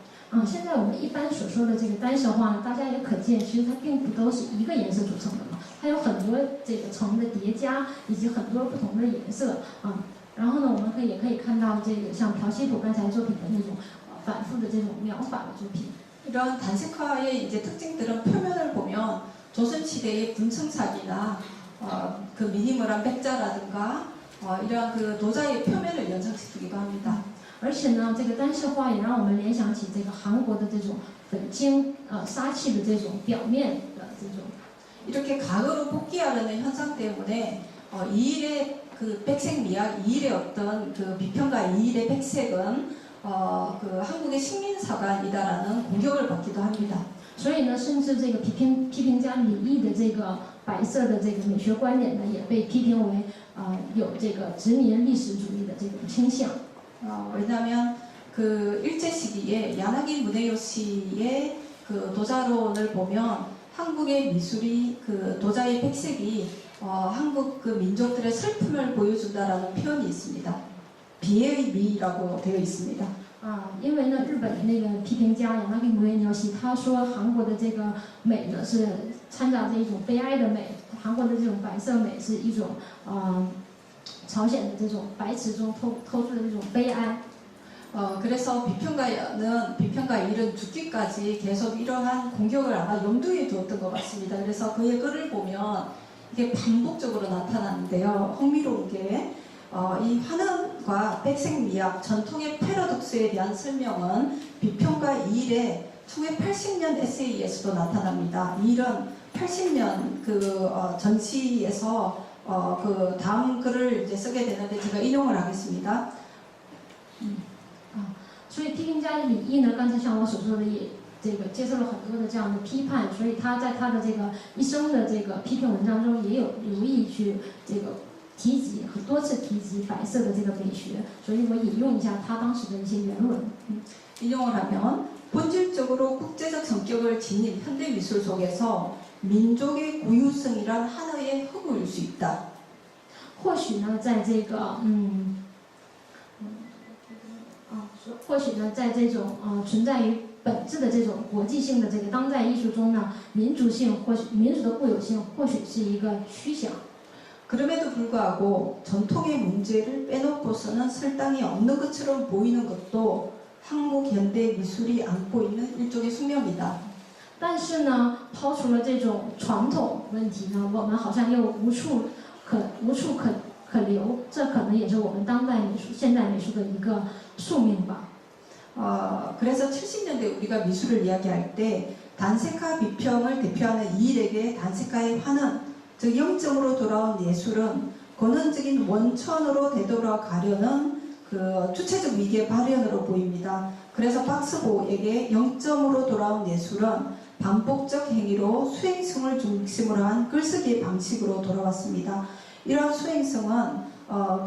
现在我们一般所说的这个单色画呢，大家也可见，其实它并不都是一个颜色组成的嘛，它有很多这个层的叠加，以及很多不同的颜色啊。然后呢，我们也可以看到这个像朴熙普刚才作品的那种反复的这种描法的作品。
이런 단색화의 이제 특징들은 표면을 보면 조선시대의 분청사기나 그 미니멀한 백자라든가 이러한 그 도자의 표면을 연상시키기도 합니다.
而且呢，这个单色画也让我们联想起这个韩国的这种粉晶杀气的这种表面的这种。
이렇게 강으로 복귀하려는 현상 때문에 이일의 그 백색 미학, 이일의 어떤 그 비평가 이일의 백색은 그 한국의 식민사관이다라는 공격을 받기도 합니다.
所以呢，甚至这个批评家李毅的这个白色的这个美学观点呢，也被批评为有这个殖民历史主义的这种倾向。
왜냐하면 그 일제 시기에 야나기 무네요시의 그 도자론을 보면 한국의 미술이 그 도자의 백색이 한국 그 민족들의 슬픔을 보여준다라는 표현이 있습니다. 비애의 미라고 되어 있습니다.
因为呢，日本的那个批评家亚纳基姆耶纽西他说韩国的这个美呢是掺杂着一种悲哀的美，韩国的这种白色美是一种朝鲜的这种白瓷中透出的这种悲哀。
그래서 비평가 일은 죽기까지 계속 이러한 공격을 아마 염두에 두었던 것 같습니다. 그래서 그의 글을 보면 이게 반복적으로 나타나는데요. 흥미로운 게 이 환음과 백색 미학 전통의 패러독스에 대한 설명은 비평가 이일의 1980년 에세이에서도 나타납니다. 이일은 80년 그 전시에서 그 다음 글을 이제 쓰게 되는데 제가 인용을 하겠습니다.
所以批评家李毅呢，刚才像我所说的，也这个接受了很多的这样的批判，所以他在他的这个一生的这个批评文章中，也有留意去这个提及很多次提及白色的这个美学，所以我引用一下他当时的一些原文。
인용을 하면 본질적으로 국제적 성격을 지닌 현대 미술 속에서 민족의 고유성이란 하나의 허구일 수 있다.
或许呢，在这个或许呢，在这种存在于本质的这种国际性的这个当代艺术中呢，民族性或许民族的固有性或许是一个虚想。
그럼에도 불구하고 전통의 문제를 빼놓고서는 설당이 없는 것처럼 보이는 것도 한국 현대 미술이 안고 있는 일종의 숙명이다.
但是呢，抛除了这种传统问题呢，我们好像又无处可留，这可能也是我们当代美术、现代美术的一个宿命吧。
그래서 70년대 우리가 미술을 이야기할 때 단색화 비평을 대표하는 이일에게 단색화의 환원, 즉 영점으로 돌아온 예술은 근원적인 원천으로 되돌아가려는 그 주체적 위기의 발현으로 보입니다. 그래서 박스보에게 영점으로 돌아온 예술은 반복적 행위로 수행성을 중심으로 한 글쓰기의 방식으로 돌아왔습니다. 이러한 수행성은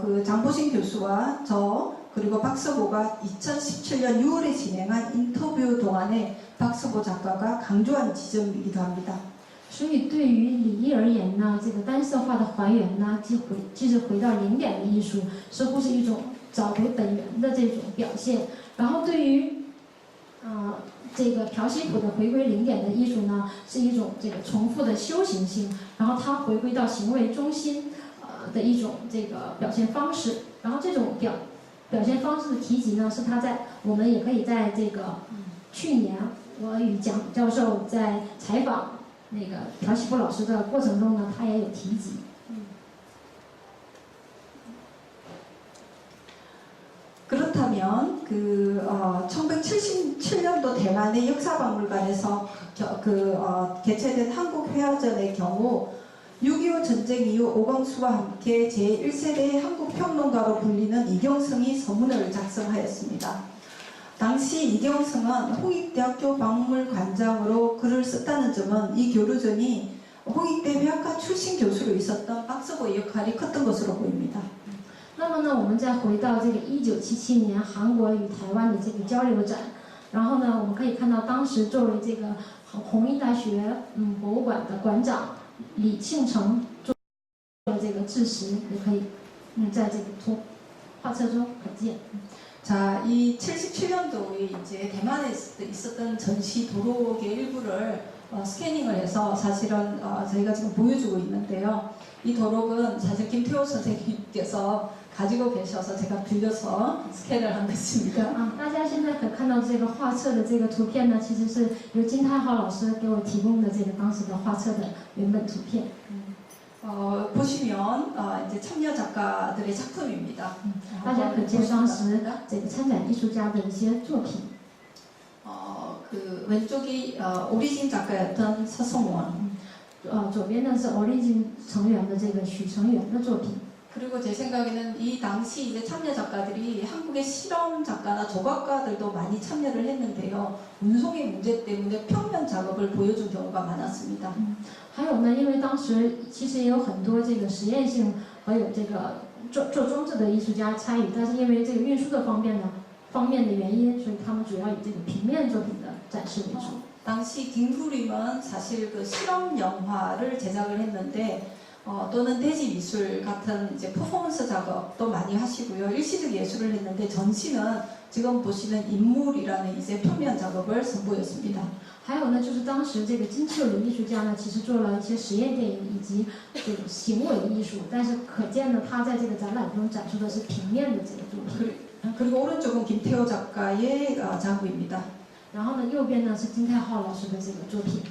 그 장보신 교수와 저 그리고 박서보가 2017년 6월에 진행한 인터뷰 동안에 박서보 작가가 강조한 지점이기도 합니다.
所以对于李毅而言呢，这个单色画的还原呢，即是回到零点的艺术，似乎是一种找回本源的这种表现。然后对于这个朴熙普的回归零点的艺术呢，是一种这个重复的修行性，然后它回归到行为中心的一种这个表现方式。然后这种表现方式的提及呢，是他在我们也可以在这个去年我与蒋教授在采访那个朴熙普老师的过程中呢，他也有提及。
그렇다면 그 1977년도 대만의 역사박물관에서 개최된 한국회화전의 경우 6.25 전쟁 이후 오광수와 함께 제1세대 한국평론가로 불리는 이경성이 서문을 작성하였습니다. 당시 이경성은 홍익대학교 박물관장으로 글을 썼다는 점은 이 교류전이 홍익대 회화과 출신 교수로 있었던 박서보의 역할이 컸던 것으로 보입니다.
那么呢，我们再回到这个1977年韩国与台湾的这个交流展，然后呢，我们可以看到当时作为这个弘毅大学博物馆的馆长李庆成这个制式也可以在这个画册中可见。
자, 이 77년도에 이제 대만에 있었던 전시 도록의 일부를 스캐닝을 해서 사실은 저희가 지금 보여주고 있는데요. 이 도록은 사실 김태호 선생님께서 가지고 계셔서 제가 빌려서 스캔을 한 것입니다.
大家现在可看到这个画册的这个图片呢，其实是由金泰浩老师给我提供的这个当时的画册的原本图片。
보시면 이제 참여 작가들의 작품입니다.
大家可见当时这个参展艺术家的一些作品。
그 왼쪽이 오리진 작가였던 서성원.
左边呢是 Origin 成员的这个许成元的作品。
그리고 제 생각에는 이 당시 이제 참여 작가들이 한국의 실험 작가나 조각가들도 많이 참여를 했는데요. 운송의 문제 때문에 평면 작업을 보여준 경우가 많았습니다.
还有呢，因为当时其实也有很多这个实验性和有这个做装置的艺术家参与，但是因为这个运输的方面的原因，所以他们主要以这个平面作品的展示为主。
당시 김구림은 사실 그 실험 영화를 제작을 했는데 또는 대지 미술 같은 이제 퍼포먼스 작업도 많이 하시고요. 일시적 예술을 했는데 전시는 지금 보시는 인물이라는 이제 표면 작업을 선보였습니다.
还有呢，就是当时这个金秋林艺术家呢，其实做了一些实验电影以及这个行为艺术，但是可见呢，他在这个展览中展出的是平面的这个作品。
그리고 오른쪽은 김태호 작가의 작업입니다.
然后呢，右边呢是金泰浩老师的这个作品。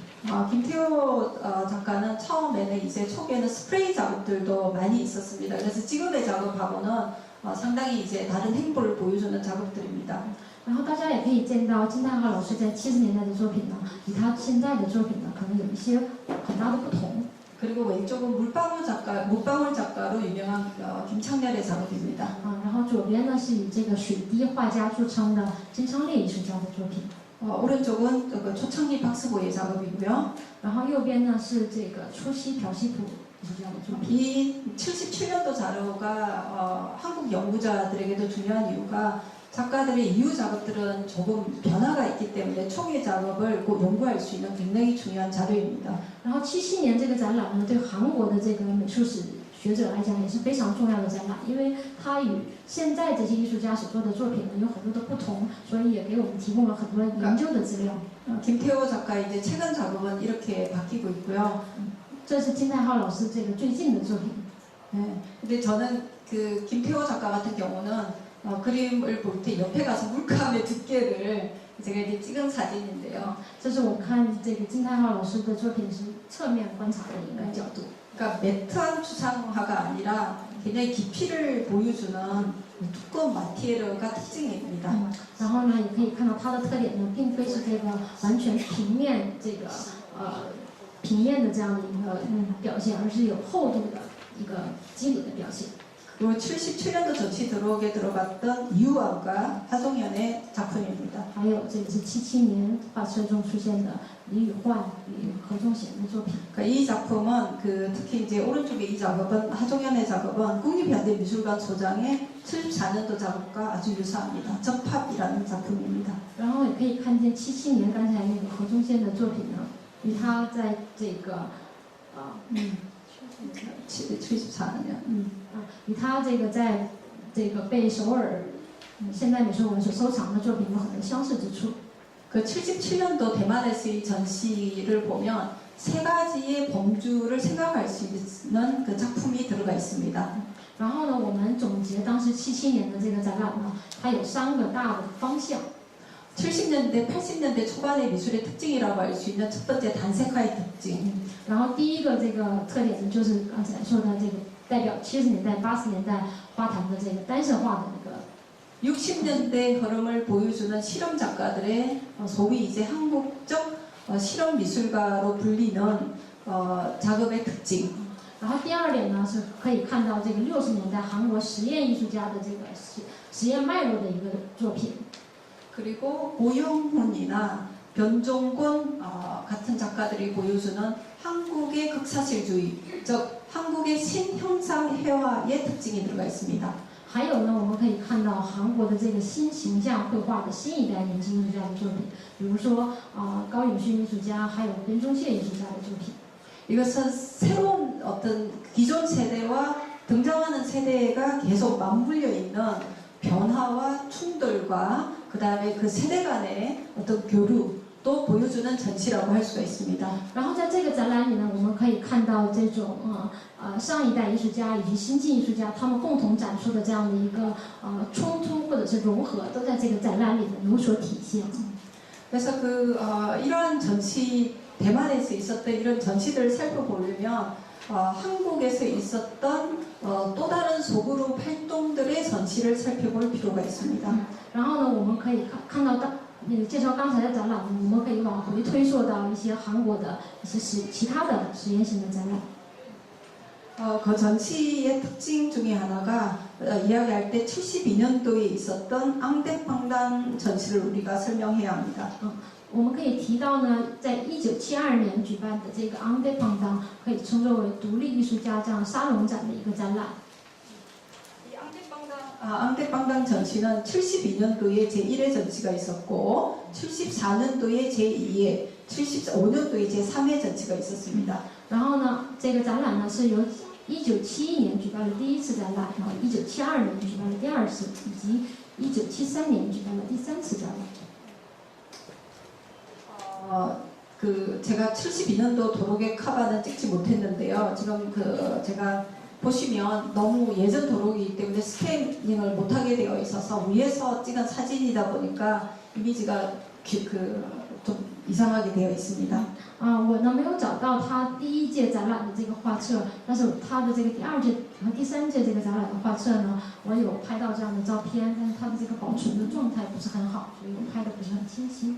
김태호 작가는 처음에는 이제 초기에는 스프레이 작업들도 많이 있었습니다. 그래서 지금의 작업하고는 상당히 이제 다른 행보를 보여주는 작업들입니다.
然后大家也可以见到金泰浩老师在70年代的作品呢，与他现在的作品呢，可能有一些很大的不同。
그리고 왼쪽은 물방울 작가로 유명한 김창렬의 작업입니다.
然后左边呢是以这个水滴画家著称的金昌烈艺术家的作品。
오른쪽은 초창기 박스보이의 작업이고요.
然后右边呢是这个初期朴西普艺术家的作品。
이 77년도 자료가 한국 연구자들에게도 중요한 이유가 작가들의 이후 작업들은 조금 변화가 있기 때문에 초기 작업을 꼭 연구할 수 있는 굉장히 중요한 자료입니다.
然后77年这个展览呢，对韩国的这个美术史学者来讲也是非常重要的展览，因为它与现在这些艺术家所做的作品呢有很多的不同，所以也给我们提供了很多研究的资料。
김태호 작가 이제 최근 작업은 이렇게 바뀌고 있고요.
这是金泰浩老师这个最近的作品。
네. 근데 저는 그 김태호 작가 같은 경우는 그림을 볼 때 옆에 가서 물감의 두께를 제가 이제 찍은 사진인데요.
这是我看这个金泰浩老师的作品是侧面观察的一个角度。
그러니까 매트한 추상화가 아니라 굉장히 깊이를 보여주는 두꺼운 마티에르가 특징입니다.
然后呢，也可以看到它的特点呢，并非是这个完全平面的这样的一个表现，而是有厚度的一个肌理的表现。
그리고 77년도 전시 도록에 들어갔던 이유화가 하종현의 작품입니다.
还有这个是77年画册中出现的李宇焕与何宗贤的作品。
그러니까 이 작품은 특히 이제 오른쪽에 이 작업은 하종현의 작업은 국립현대미술관 소장의 74년도 작업과 아주 유사합니다. 접합이라는 작품입니다.
然后也可以看见77年刚才那个何宗宪的作品呢，与他在这个
74년.
与他这个在这个被首尔现代美术馆所收藏的作品有很多相似之处。
그 77년도 대만에서의 전시를 보면 세 가지의 범주를 생각할 수 있는 그 작품이 들어가 있습니다.
然后呢，我们总结当时77年的这个展览呢，它有3个大的方向。
70년대, 80년대 초반의 미술의 특징이라고 할 수 있는 첫 번째 단색화의 특징.
然后第一个这个特点呢，就是刚才说的这个代表70年代、80年代花坛的这个单色化的那个。
60년대 흐름을 보여주는 실험 작가들의 소위 이제 한국적 실험 미술가로 불리는 작업의 특징.
然后第二点呢，是可以看到这个60年代韩国实验艺术家的这个实验脉络的一个作品。
그리고 고영훈이나 변종권 같은 작가들이 보여주는 한국의 극사실주의, 즉 한국의 신형상회화의 특징이 들어가 있습니다.
还有呢，我们可以看到韩国的这个新形象绘画的新一代年轻艺术家的作品，比如说高永勋艺术家，还有边忠宪艺术家的作品。
이것은 새로운 어떤 기존 세대와 등장하는 세대가 계속 맞물려 있는 변화와 충돌과 그 다음에 그 세대 간의 어떤 교류도 보여주는 전시라고 할 수가 있습니다.
然后在这个展览里呢，我们可以看到这种上一代艺术家以及新晋艺术家他们共同展出的这样的一个冲突或者是融合，都在这个展览里面有所体现。
그래서 이러한 전시 대만에서 있었던 이런 전시들을 살펴보려면 한국에서 있었던 또 다른 소그룹 활동들의 전시를 살펴볼 필요가 있습니다.
然后呢，我们可以看到介绍刚才的展览，我们可以往回推溯到一些韩国的一些其他的实验性的展览。
그 전시의 특징 중에 하나가 이야기할 때 72년도에 있었던 앙대팡당 전시를 우리가 설명해야 합니다.
我们可以提到呢，在1972年举办的这个 앙대팡당 可以称作为独立艺术家这样沙龙展的一个展览。
앙대팡당 전시는 72년도에 제1회 전시가 있었고 74년도에 제2회, 75년도에 제3회 전시가 있었습니다.
然后呢，这个展览呢是由1971年举办了第一次展览，然后1972年举办了第二次，以及1973年举办了第三次展览。
제가 72년도 도로객 카바는 찍지 못했는데요. 지금 제가 보시면 너무 예전 도로이기 때문에 스캐닝을 못하게 되어 있어서 위에서 찍은 사진이다 보니까 이미지가 좀 이상하게 되어 있습니다.
我呢没有找到他第一届展览的这个画册，但是他的这个第二届和第三届这个展览的画册呢，我有拍到这样的照片，但是它的这个保存的状态不是很好，所以我拍的不是很清晰。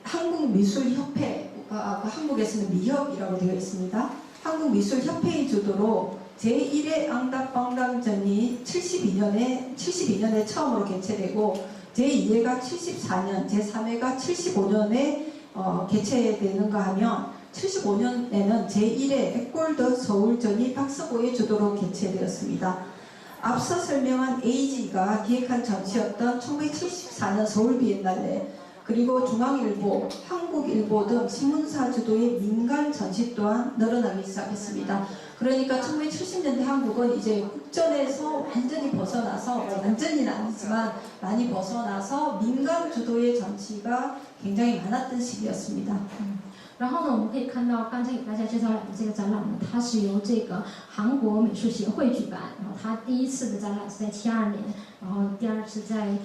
한국미술협회, 한국에서는 미협이라고 되어 있습니다. 한국미술협회의 주도로 제1회 앙다팡당전이 72년에 처음으로 개최되고 제2회가 74년, 제3회가 75년에 개최되는가 하면 75년에는 제1회 에꼴더 서울전이 박서보의 주도로 개최되었습니다. 앞서 설명한 AG가 기획한 전시였던 1974년 서울 비엔날레 그리고 중앙일보, 한국일보 등 신문사 주도의 민간 전시 또한 늘어나기 시작했습니다. 그러니까 1970년대 한국은 이제 국전에서 완전히 벗어나서 완전히는 아니지만 많이 벗어나서 민간 주도의 전시가 굉장히 많았던 시기였습니다.
然后呢，我们可以看到刚才给大家介绍的这个展览呢，它是由这个韩国美术协会举办，然后它第一次的展览是在72年，然后第二次在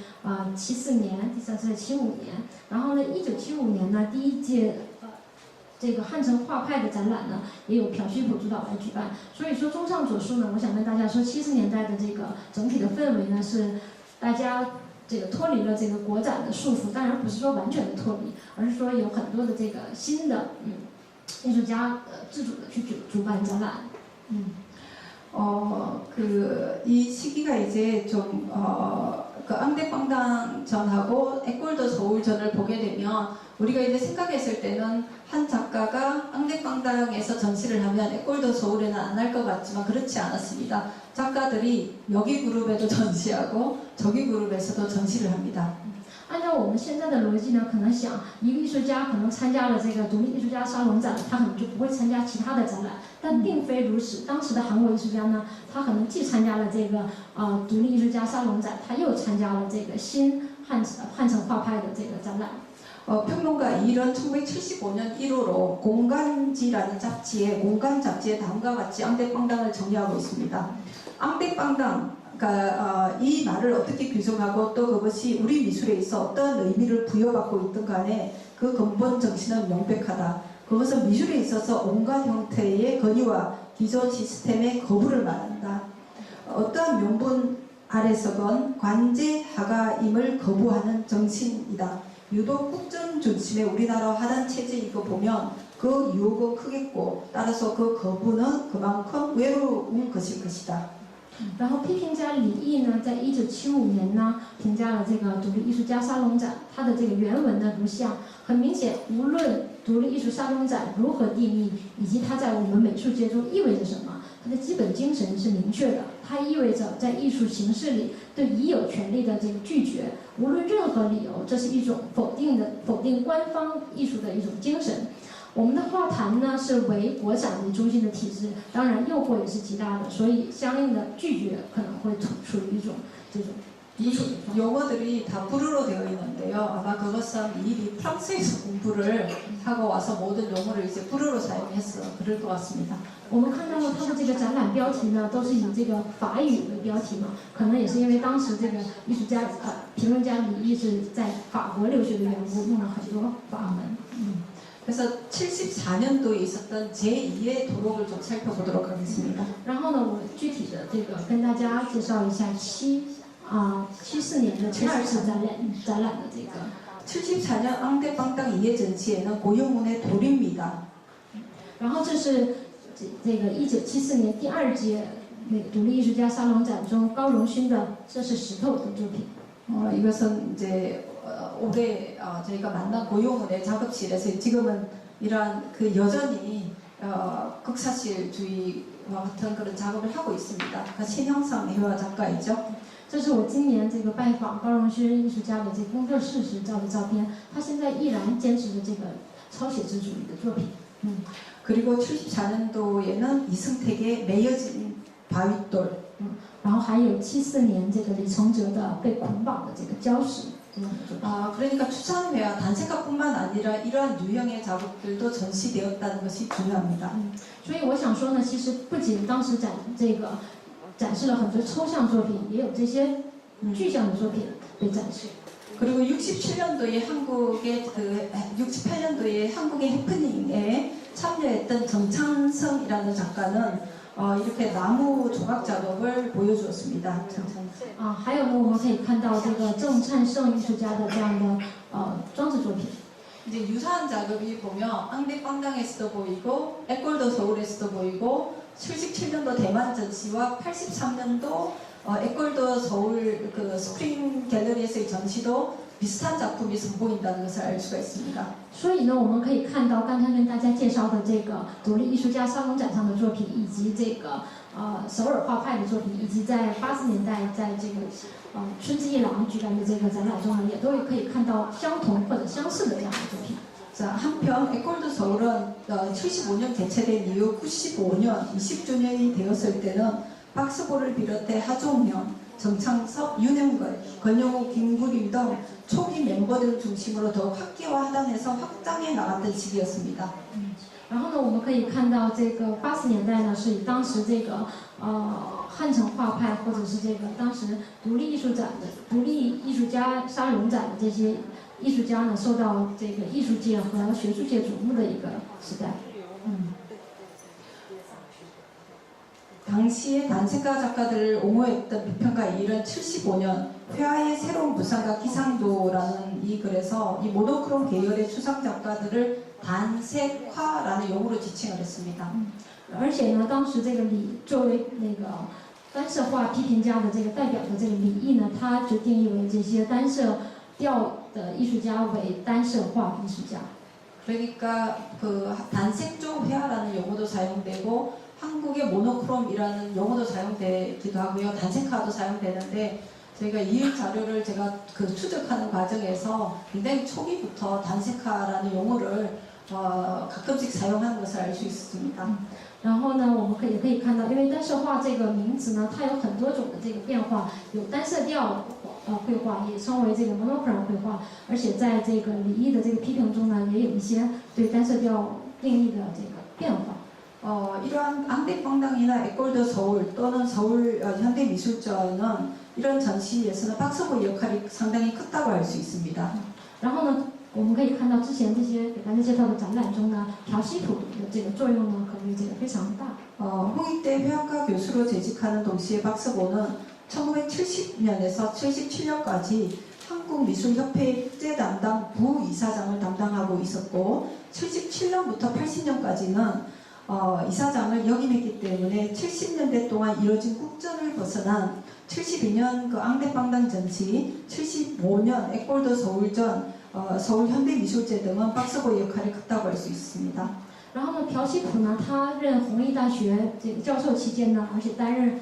74年，第三次在75年，然后呢，1975年呢第一届这个汉城画派的展览呢，也有朴虚普主导来举办。所以说，综上所述呢，我想跟大家说，70年代的这个整体的氛围呢是大家。 这个脱离了这个国展的束缚，当然不是说完全的脱离，而是说有很多的这个新的艺术家自主的去主办展览。
이 시기가 이제 좀 앙대팡당전하고 에꼴더 서울전을 보게 되면 우리가 이제 생각했을 때는 한 작가가 앙대팡당에서 전시를 하면 에꼴더 서울에는 안 할 것 같지만 그렇지 않았습니다. 작가들이 여기 그룹에도 전시하고 저기 그룹에서도 전시를 합니다.
按照我们现在的逻辑呢，可能想一个艺术家可能参加了这个独立艺术家沙龙展，他可能就不会参加其他的展览，但并非如此。当时的韩国艺术家呢，他可能既参加了这个独立艺术家沙龙展，他又参加了这个新汉城画派的这个展览。
평론가 이런 1975년 1호로 공간지라는 잡지에 공간 잡지에 다음과 같이 앙대팡당을 정리하고 있습니다. 앙대팡당 그러니까 이 말을 어떻게 규정하고 또 그것이 우리 미술에 있어 어떤 의미를 부여받고 있든 간에 그 근본 정신은 명백하다. 그것은 미술에 있어서 온갖 형태의 건의와 기존 시스템의 거부를 말한다. 어떠한 명분 아래서건 관제하가임을 거부하는 정신이다. 유독 국정 중심의 우리나라 화단 체제이고 보면 그 유혹은 크겠고 따라서 그 거부는 그만큼 외로운 것일 것이다.
然后批评家李毅呢，在1975年呢评价了这个独立艺术家沙龙展，他的这个原文呢如下：很明显，无论独立艺术沙龙展如何定义，以及它在我们美术界中意味着什么，它的基本精神是明确的。它意味着在艺术形式里对已有权利的这个拒绝，无论任何理由，这是一种否定官方艺术的一种精神。我们的画坛呢是为国展为中心的体制，当然诱惑也是极大的，所以相应的拒绝可能会处于一种这种。
이 용어들이 다 불어로 되어 있는데요. 아마 그것은 미리 프랑스에서 공부를 하고 와서 모든 용어를 이제 불어로 사용해서 그럴 것 같습니다.
我们看到了它的这个展览标题呢，都是以这个法语为标题嘛，可能也是因为当时这个艺术家评论家李毅是在法国留学的缘故，用了很多法文。
그래서 74년도에 있었던 제2의 도록을 좀 살펴보도록 하겠습니다.
然后呢，我具体的这个跟大家介绍一下74年的第二次展览的这个。
74년 앙대빵땅 2회 전시회는 고영훈의 돌입니다.
然后这是这个1974年第二届那个独立艺术家沙龙展中高荣勋的这是石头的作品。
이것은 이제 올해 저희가 만난 고용훈의 작업실에서 지금은 이러한 그 여전히 극사실주의와 같은 그런 작업을 하고 있습니다. 그러니까 신형상 회화 작가이죠.
这是我今年这个拜访高荣勋艺术家的这个工作室时照的照片，他现在依然坚持着这个超写实主义的作品。
그리고 74년도에는 이승택의 매여진 바윗돌.
然后还有74年这个李从哲的被捆绑的这个礁石这样的作品。
그러니까 추상회화 단색화뿐만 아니라 이러한 유형의 작업들도 전시되었다는 것이 중요합니다.
所以我想说呢，其实不仅当时展示了很多抽象作品，也有这些具象的作品被展示。
그리고 68년도에 한국의 해프닝에 참여했던 정찬성이라는 작가는 이렇게 나무 조각 작업을 보여주었습니다.
还有呢，我们可以看到这个郑灿盛艺术家的这样的装置作品。
이제 유사한 작업이 보면 앙대빵당에서도 보이고 에꼴도 서울에서도 보이고 77년도 대만 전시와 83년도 에꼴도 서울 그 스프링 갤러리에서의 전시도 비슷한 작품이 선보인다는 것을 알 수가 있습니다.
所以呢，我们可以看到刚才跟大家介绍的这个独立艺术家沙龙展上的作品，以及这个首尔画派的作品，以及在80年代在这个春之一郎举办的这个展览中呢，也都可以看到相同或者相似的这样的作品。
자, 한편 에꼴드 서울은 75년 개최된 이후 95년 20주년이 되었을 때는 박스볼을 비롯해 하종현, 정창섭, 윤영걸, 권영호, 김구림 등 초기 멤버들을 중심으로 더욱 학계화하단에서 확장해 나갔던 시기였습니다.
然后呢，我们可以看到这个80年代呢，是以当时这个汉城画派或者是这个当时独立艺术家沙龙展的这些艺术家呢，受到这个艺术界和学术界瞩目的一个时代。
당시에 단색가 작가들을 옹호했던 비평가 이일은 75년 회화의 새로운 부상가 기상도라는 이 글에서 이 모노크롬 계열의 추상 작가들을 단색화라는 용어로 지칭을 했습니다.
而且呢，当时这个作为那个单色画批评家的这个代表的这个李毅呢，他就定义为这些单色调的艺术家为单色画艺术家。
그러니까 그 단색조 회화라는 용어도 사용되고 한국의 모노크롬이라는 용어도 사용되기도 하고요. 단색화도 사용되는데 저희가 이 자료를 제가 그 추적하는 과정에서 굉장히 초기부터 단색화라는 용어를 가끔씩 사용하는 것을 알 수 있습니다.
然后呢，我们也可以看到，因为单色画这个名词呢，它有很多种的这个变化，有单色调绘画，也称为这个 monochrome 绘画，而且在这个李毅的这个批评中呢，也有一些对单色调定义的这个变化。
이러한 앙대빵당이나 에꼴드 서울 또는 서울 현대미술전은 이런 전시에서는 박스볼 역할이 상당히 컸다고 할 수 있습니다.
然后呢，我们可以看到之前这些给大家介绍的展览中呢，朴熙普的这个作用呢，可谓这个非常大。
홍익대 회화과 교수로 재직하는 동시에 박스볼은 1970년에서 77년까지 한국미술협회 국제 담당 부이사장을 담당하고 있었고 77년부터 80년까지는 이사장을 역임했기 때문에 70년대 동안 이뤄진 국전을 벗어난 72년 그 앙대빵당 전시, 75년 에꼴드 서울전, 서울 현대미술제 등은 박스볼 역할이 컸다고 할 수 있습니다.
然后呢，朴熙普呢，他任弘毅大学这个教授期间呢，而且担任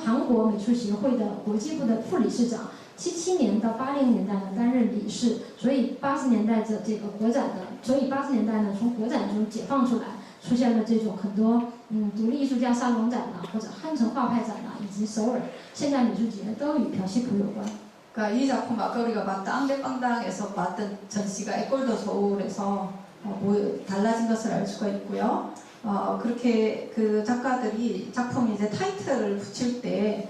韩国美术协会的国际部的副理事长， 77年到80年代呢担任理事，所以80年代的这个国展的，所以80年代呢从国展中解放出来，出现了这种很多独立艺术家沙龙展呐，或者汉城画派展呐，以及首尔现代美术节都与朴熙普有关。
그러니까 이 작품 아까 우리가 봤던 앙대빵당에서 봤던 전시가 에꼴더 서울에서 달라진 것을 알 수가 있고요. 그렇게 그 작가들이 작품 이제 타이틀을 붙일 때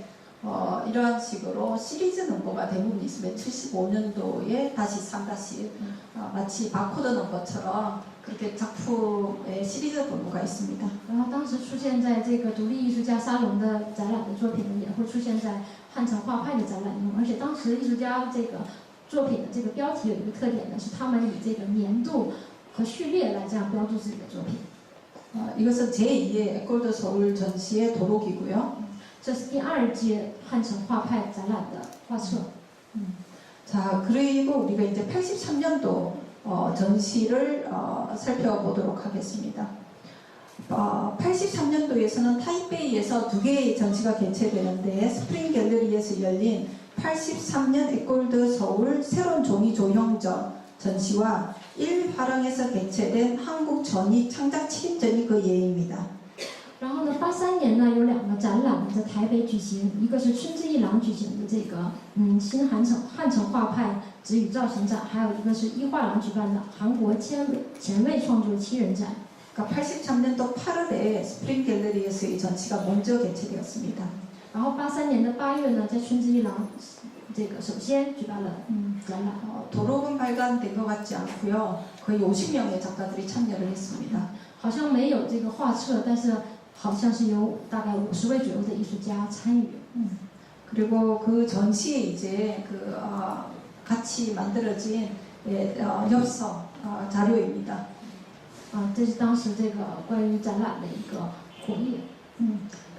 이러한 식으로 시리즈 넘버가 대부분 있으면 75년도에 다시 3다시 마치 바코드 넘버처럼 그렇게 작품의 시리즈 번호가 있습니다.
然后当时出现在这个独立艺术家沙龙的展览的作品呢，也会出现在汉城画派的展览中，而且当时艺术家这个作品的这个标题有一个特点呢，是他们以这个年度和序列来这样标注自己的作品。
이것은 제2의 에꼴더 서울 전시의 도록이고요.
这是第2届汉城画派展览的画册。
자, 그리고 우리가 이제 83년도 전시를 살펴보도록 하겠습니다. 83년도에서는 타이베이에서 2개의 전시가 개최되는데 스프링 갤러리에서 열린 83년 에꼴드 서울 새로운 종이 조형전 전시와 1화랑에서 개최된 한국 전이 창작 7인전이 그 예입니다.
然后呢，83年呢有2个展览在台北举行，一个是春之一郎举行的这个新汉城画派纸语造型展，还有一个是一画廊举办的韩国前卫创作7人展。
그러니까 83년도 8월에 스프링 갤러리에서 이 전시가 먼저 개최되었습니다.
然后83年的8月呢，在春之一郎这个首先举办了展览。
도록은 발간된 것 같지 않고요. 거의 50명의 작가들이 참여를 했습니다.
好像没有这个画册，但是好像是有大概50位左右的艺术家参与。
그리고 그 전시에 이제 같이 만들어진 엽서 자료입니다.
这是当时这个关于展览的一个活页。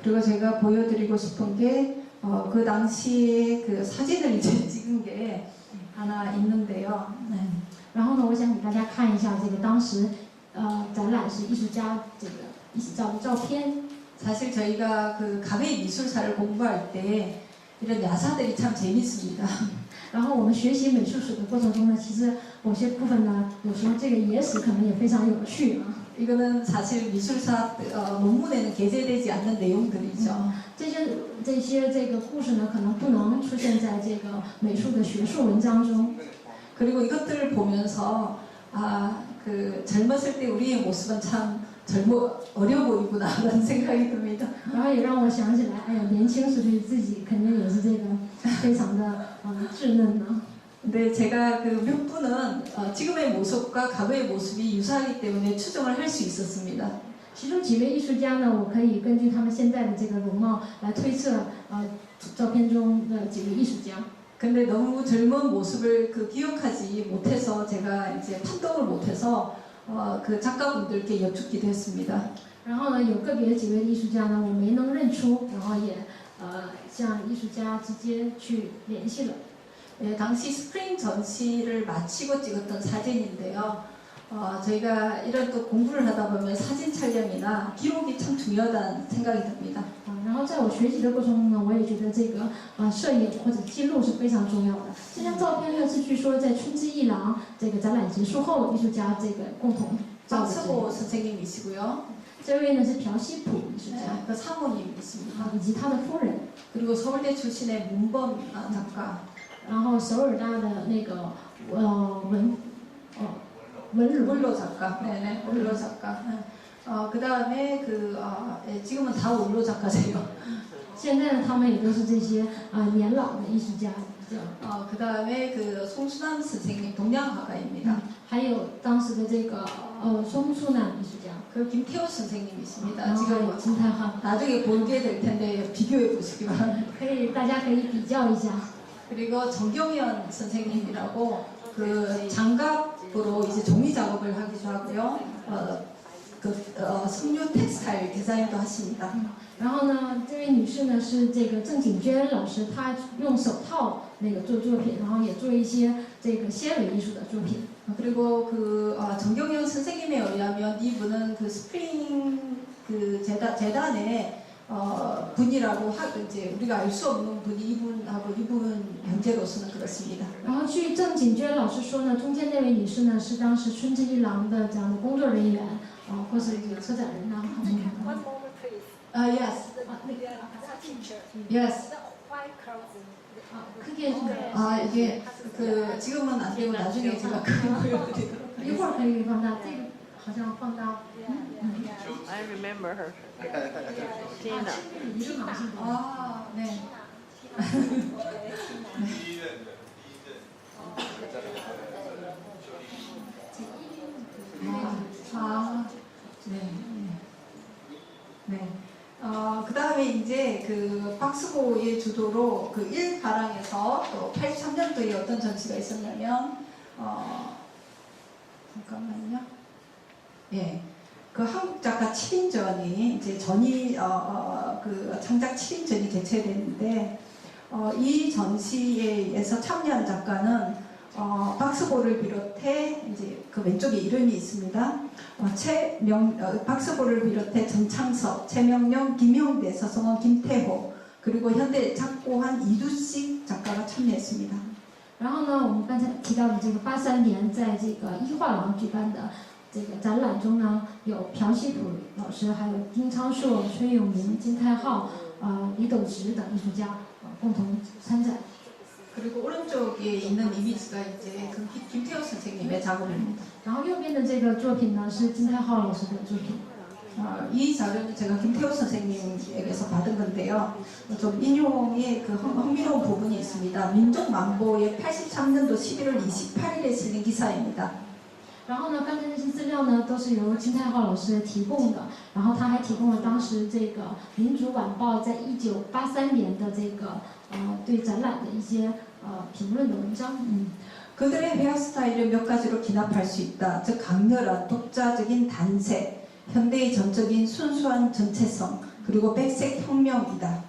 그리고 제가 보여드리고 싶은 게 그 당시에 그 사진을 이제 찍은 게 하나 있는데요.
然后呢，我想给大家看一下这个当时展览是艺术家这个一起照的照片。
사실 저희가 그 가베이 미술사를 공부할 때 이런 야사들이 참 재밌습니다.
然后我们学习美术史的过程中呢，其实某些部分呢，有时候这个野史可能也非常有趣啊。
이거는 사실 미술사 논문에는 게재되지 않는 내용들이죠.
这些这个故事呢，可能不能出现在这个美术的学术文章中。
그리고 이것들을 보면서 그 젊었을 때 우리의 모습은 참 어려 보이구나라는 생각이 듭니다.
然后也让我想起来，哎呀，年轻时对自己肯定也是这个非常的稚嫩呢。
근데 제가 그 몇 분은 지금의 모습과 과거의 모습이 유사하기 때문에 추정을 할 수 있었습니다.
其中几位艺术家呢，我可以根据他们现在的这个容貌来推测照片中的几位艺术家。
근데 너무 젊은 모습을 기억하지 못해서 제가 이제 판독을 못해서 그 작가분들께 여쭙기도 했습니다.
然后呢，有个别几位艺术家呢，我没能认出，然后也向艺术家直接去联系了。
네, 당시 스프링 전시를 마치고 찍었던 사진인데요. 저희가 이런 또 공부를 하다 보면 사진 촬영이나 기록이 참 중요하다는 생각이 듭니다.
然后在我学习的过程中呢，我也觉得这个摄影或者记录是非常重要的。这张照片呢是据说在春之一郎这个展览结束后，艺术家这个共同照的。
박스보 선생님이시고요.
这位呢是朴熙普艺术家，
그 사모님이십니다.
以及他的夫人。
그리고 서울대 출신의 문범 작가.
然后首尔大的那个
원로 작가. 네네, 원로 작가. 그 다음에 지금은 다 원로 작가세요.
现在呢，他们也都是这些年老的艺术家。
그 다음에 송수남 선생님 동양화가입니다.
还有当时的这个송수남艺术家。
그 김태호 선생님이십니다.
然后还有金泰汉。
나중에 보게 될 텐데 비교해 보시기 바랍니다.
大家可以比较一下。
그리고 정경현 선생님이라고 그 장갑으로 이제 종이 작업을 하기도 하고요. 석류 텍스타일 디자인도 하십니다.
然后呢，这位女士呢是这个郑景娟老师，她用手套做作品，然后也做一些这个纤维艺术的作品。
그리고 정경현 선생님에 의하면 이분은 그 스프링 재단에 분이라고 이제 우리가 알 수 없는 분이 이분하고 이분 현재로서는 그렇습니다.
然后据郑景娟老师说呢，中间那位女士呢是当时春之一郎的这样的工作人员，或是这个车展人呐。
One moment, please.
Yes,
teacher.
yes.
The white clothes.
크게 좀
이게 지금은 안 되고 나중에 제가 크게 보여드리도록
一会儿可以放大，这个好像放大。
I remember her. Tina.
一定好像
아, 네. 아, 네. 네. 그 다음에 이제 그 박스고의 주도로 그 1가랑에서 또 83년도에 어떤 전시가 있었냐면, 잠깐만요. 예. 그 한국 작가 7인전이 이제 그 창작 7인전이 개최됐는데, 이 전시에서 참여한 작가는 박스고를 비롯해 이제 그 왼쪽에 이름이 있습니다. 박스고를 비롯해 전창섭, 최명령, 김용대, 서성원, 김태호 그리고 현대 작고한 이두식 작가가 참여했습니다.
然后呢，我们刚才提到的这个83年在这个一画廊举办的这个展览中呢，有朴熙普老师，还有丁昌硕、崔永明、金泰浩、李斗直等艺术家共同参展。
그리고 오른쪽에 있는 이미지가 이제 그 김태호 선생님의 작업입니다.
然后右边的这个作品呢是金泰浩老师的作品。
이 자료는 제가 김태호 선생님에게서 받은 건데요. 좀 인용의 그 흥미로운 부분이 있습니다. 민족만보의 83년도 11월 28일에 실린 기사입니다.
然后呢，刚才那些资料呢都是由金泰浩老师提供的，然后他还提供了当时这个《民族晚报》在1983年的这个对展览的一些评论的文章。
그들의 헤어스타일을 몇 가지로 기납할 수 있다. 즉 강렬한 독자적인 단색, 현대의 전적인 순수한 전체성, 그리고 백색 혁명이다.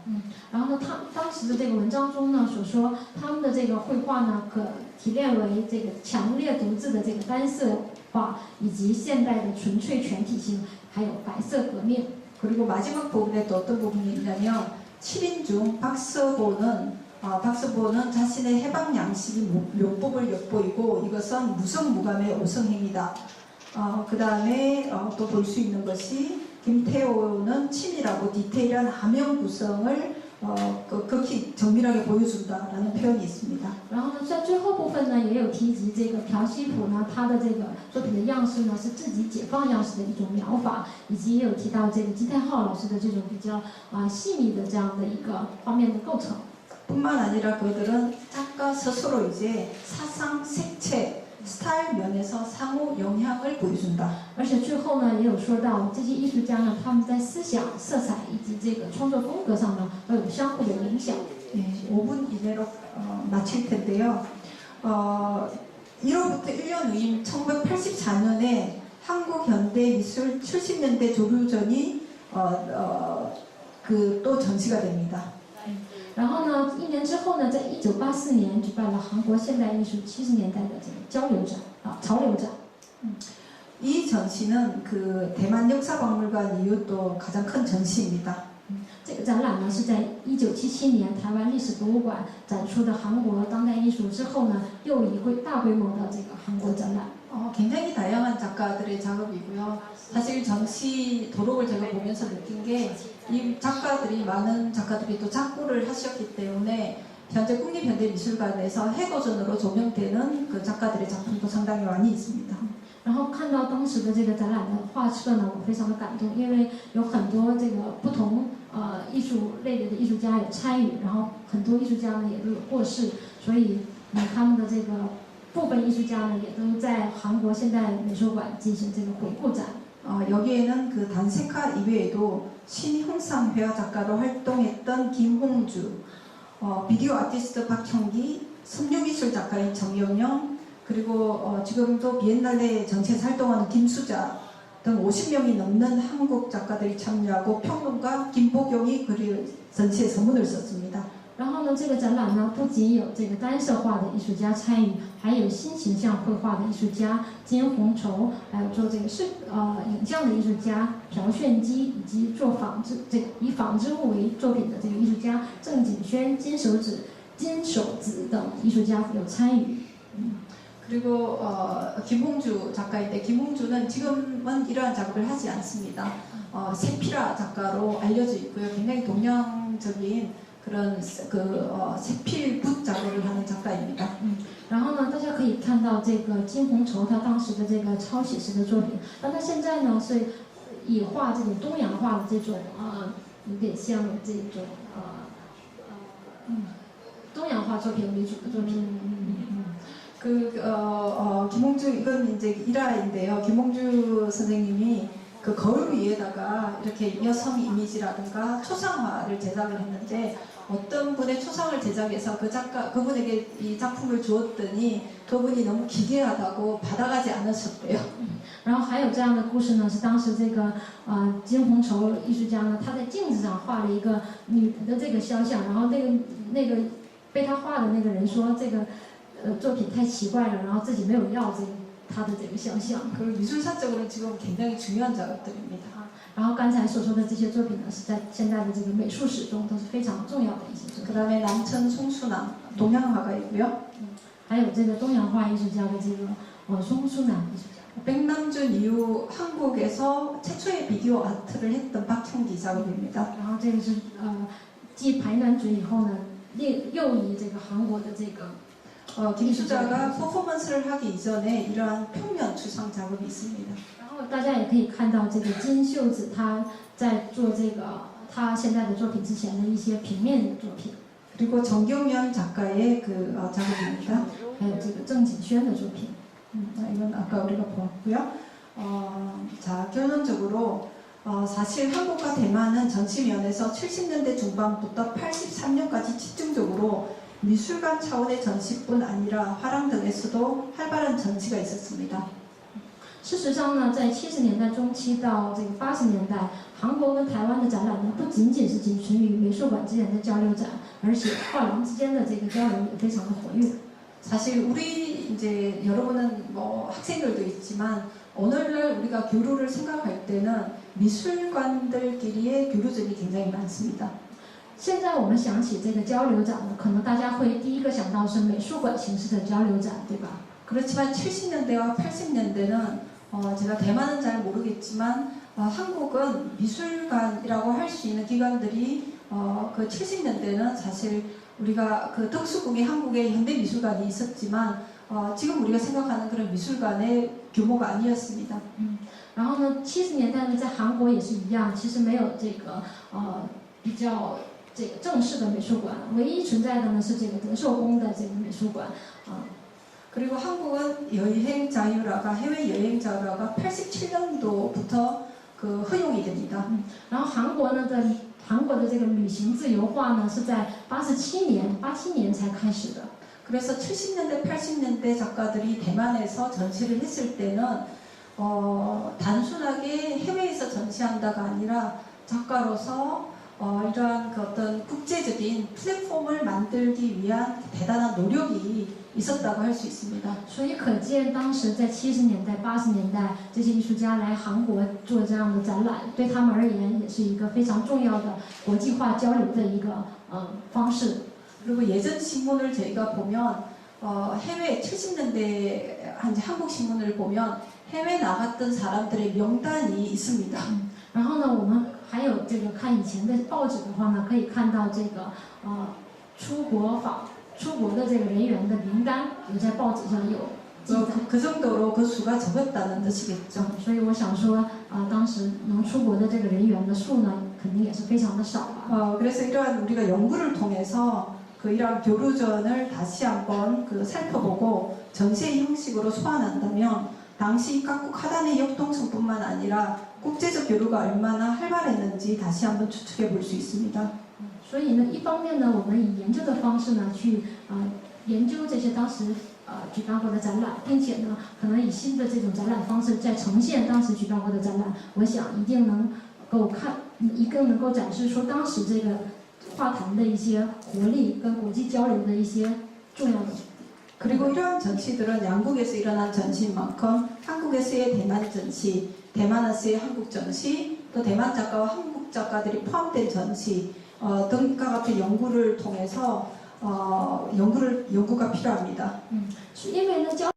然后呢，他当时的这个文章中呢所说，他们的这个绘画呢可提炼为这个强烈独自的这个单色化，以及现代的纯粹全体性，还有白色革命。
그리고 마지막 부분에 또 어떤 부분이 있냐면 7인 중 박스보는 자신의 해방 양식이 묘법을 엿보이고 이것은 무성무감의 오성행위다. 그 다음에 또 볼 수 있는 것이 김태호는 치밀하고 디테일한 함형 구성을 극히 정밀하게 보여준다라는 표현이 있습니다.
然后呢，在最后部分呢，也有提及这个朴熙普呢，他的这个作品的样式呢是自己解放样式的一种描法，以及也有提到这个金泰浩老师的这种比较细密的这样的一个画面的构成。
뿐만 아니라 그들은 작가 스스로 이제 사상, 색채, 스타일 면에서 상호 영향을 보여준다.
而且最后呢，也有说到这些艺术家呢，他们在思想、色彩以及这个创作风格上呢，都有相互的影响。
네, 5분 이내로 마칠 텐데요. 1호부터 1년 후인 1984년에 한국 현대 미술 70년대 조류전이 또 전시가 됩니다.
然后呢，1年之后呢，在1984年举办了韩国现代艺术70年代的这个交流展潮流展。
이 전시는 그 대만 역사박물관 이후 가장 큰 전시입니다.
这个展览呢是在1977年台湾历史博物馆展出的韩国当代艺术之后呢，又一大规模的这个韩国展览。
굉장히 다양한 작가들의 작업이고요. 사실 전시 도록을 제가 보면서 느낀 게 이 많은 작가들이 또 작고를 하셨기 때문에 현재 국립현대미술관에서 해고전으로 조명되는 그 작가들의 작품도 상당히 많이 있습니다.
然后看到当时的这个展览的画册呢，我非常的感动，因为有很多这个不同艺术类别的艺术家有参与，然后很多艺术家呢也都有过世，所以他们的这个部分艺术家呢也都在韩国现代美术馆进行这个回顾展。
여기에는 그 단색화 이외에도 신흥상회화 작가로 활동했던 김홍주, 비디오 아티스트 박형기, 섬유미술 작가인 정영영, 그리고 지금도 비엔날레 전체에서 활동하는 김수자 등 50명이 넘는 한국 작가들이 참여하고 평론가 김보경이 그 전시에 서문을 썼습니다.
然后呢，这个展览呢不仅有这个单色画的艺术家参与，还有新形象绘画的艺术家金红绸，还有做这个影像的艺术家朴炫基，以及做以纺织物为作品的这个艺术家郑景轩、金手指等艺术家有参与。
그리고 김홍주 작가인데 김홍주는 지금은 이러한 작업을 하지 않습니다. 세피라 작가로 알려져 있고요. 굉장히 동양적인 그런 세필붓 작업을 하는 작가입니다.
然后呢，大家可以看到这个金红绸他当时的这个超写实的作品，但他现在呢是以画这种东洋画的这种有点像这种东洋画作品为主的作品。
김홍주 이건 이제 일화인데요. 김홍주 선생님이 그 거울 위에다가 이렇게 여성 이미지라든가 초상화를 제작을 했는데 어떤 분의 초상을 제작해서 그분에게 이 작품을 주었더니 그분이 너무 기괴하다고 받아가지 않으셨대요.
然后还有这样的故事呢，是当时这个金红绸艺术家呢，他在镜子上画了一个女人的这个肖像，然后那个被他画的那个人说这个作品太奇怪了，然后自己没有要他的这个肖像。
그 미술사적으로는 지금 굉장히 중요한 작업들입니다.
然后刚才所说的这些作品呢，是在现在的这个美术史中都是非常重要的一些作品。
그다음에 남천 송수남 동양화가이고요.
还有这个东洋画艺术家的这个松苏南艺术家。
백남준 이후 한국에서 최초의 비디오 아트를 했던 박형기 작업입니다.
然后这个是继排南准以后呢，又以这个韩国的这个。
기술자가 퍼포먼스를 하기 이전에 이러한 평면 추상 작업이 있습니다.
然后大家也可以看到这个金秀子他在做这个他现在的作品之前的一些平面作品。
그리고 정경련 작가의 그 작업입니다.
还有这个郑景轩的作品。
이건 아까 우리가 보았고요. 자, 결론적으로 사실 한국과 대만은 전시면에서 70년대 중반부터 83년까지 집중적으로 미술관 차원의 전시뿐 아니라 화랑 등에서도 활발한 전시가 있었습니다.
事实上呢，在70年代中期到这个80年代，韩国跟台湾的展览呢，不仅仅是仅存于美术馆之间的交流展，而且画廊之间的这个交流也非常的活跃。
사실 우리 이제 여러분은 뭐 학생들도 있지만 오늘날 우리가 교류를 생각할 때는 미술관들끼리의 교류전이 굉장히 많습니다.
现在我们想起这个交流展呢，可能大家会第一个想到是美术馆形式的交流展，对吧？
그렇지만 70년대와 80년대는 제가 대만은 잘 모르겠지만 한국은 미술관이라고 할 수 있는 기관들이 그 70년대는 사실 우리가 그 덕수궁이 한국에 현대 미술관이 있었지만 지금 우리가 생각하는 그런 미술관의 규모가 아니었습니다.
然后呢，70年代呢，在韩国也是一样，其实没有这个比较这个正式的美术馆，唯一存在的呢是这个德寿宫的这个美术馆
그리고 한국은 여행 자유화가 해외 여행 자유화가 87년도부터 그 허용이 됩니다.
然后韩国的这个旅行自由化呢是在87年才开始的。
그래서 70년대 80년대 작가들이 대만에서 전시를 했을 때는 단순하게 해외에서 전시한다가 아니라 작가로서 이러한 그 어떤 국제적인 플랫폼을 만들기 위한 대단한 노력이 있었다고 할 수 있습니다.
所以可见，当时在70年代、80年代，这些艺术家来韩国做这样的展览，对他们而言也是一个非常重要的国际化交流的一个方式。
그리고 예전 신문을 저희가 보면 해외 70년대 한국 신문을 보면 해외 나갔던 사람들의 명단이 있습니다.
然后呢，我们还有这个看以前的报纸的话呢，可以看到这个出国的这个人员的名单有在报纸上有记载。
그 정도로 그 수가 적었다는 뜻이겠죠.
所以我想说当时能出国的这个人员的数呢，肯定也是非常的少吧。
그래서 이러한 우리가 연구를 통해서 그 이러한 교류전을 다시 한번 그 살펴보고 전시의 형식으로 소환한다면 당시 각국 하단의 역동성뿐만 아니라 국제적 교류가 얼마나 활발했는지 다시 한번 추측해 볼 수 있습니다.
所以呢，一方面呢，我们以研究的方式呢去研究这些当时举办过的展览，并且呢，可能以新的这种展览方式再呈现当时举办过的展览，我想一定能够展示出当时这个画坛的一些活力跟国际交流的一些重要的。
그리고 이러한 전시들은 양국에서 일어난 전시인 만큼 한국에서의 대만 전시, 대만에서의 한국 전시, 또 대만 작가와 한국 작가들이 포함된 전시 등과 같은 연구를 통해서 연구가 필요합니다.
因为呢交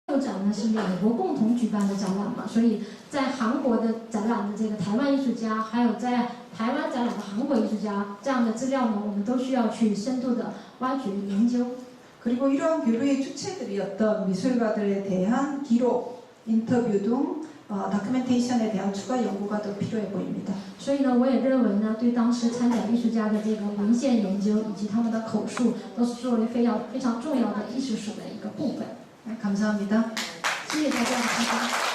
流展呢是两国共同举办的展览嘛，所以在韩国的展览的这个台湾艺术家，还有在台湾展览的韩国艺术家这样的资料呢，我们都需要去深度的挖掘研究。
그리고 이러한 교류의 주체들이었던 미술가들에 대한 기록, 인터뷰 등 다큐멘테이션에 대한 추가 연구가 더 필요해 보입니다.
所以呢，我也认为呢，对当时参展艺术家的这个文献研究以及他们的口述，都是作为非常重要的艺术史的一个部分。
감사합니다.
谢谢大家的参加。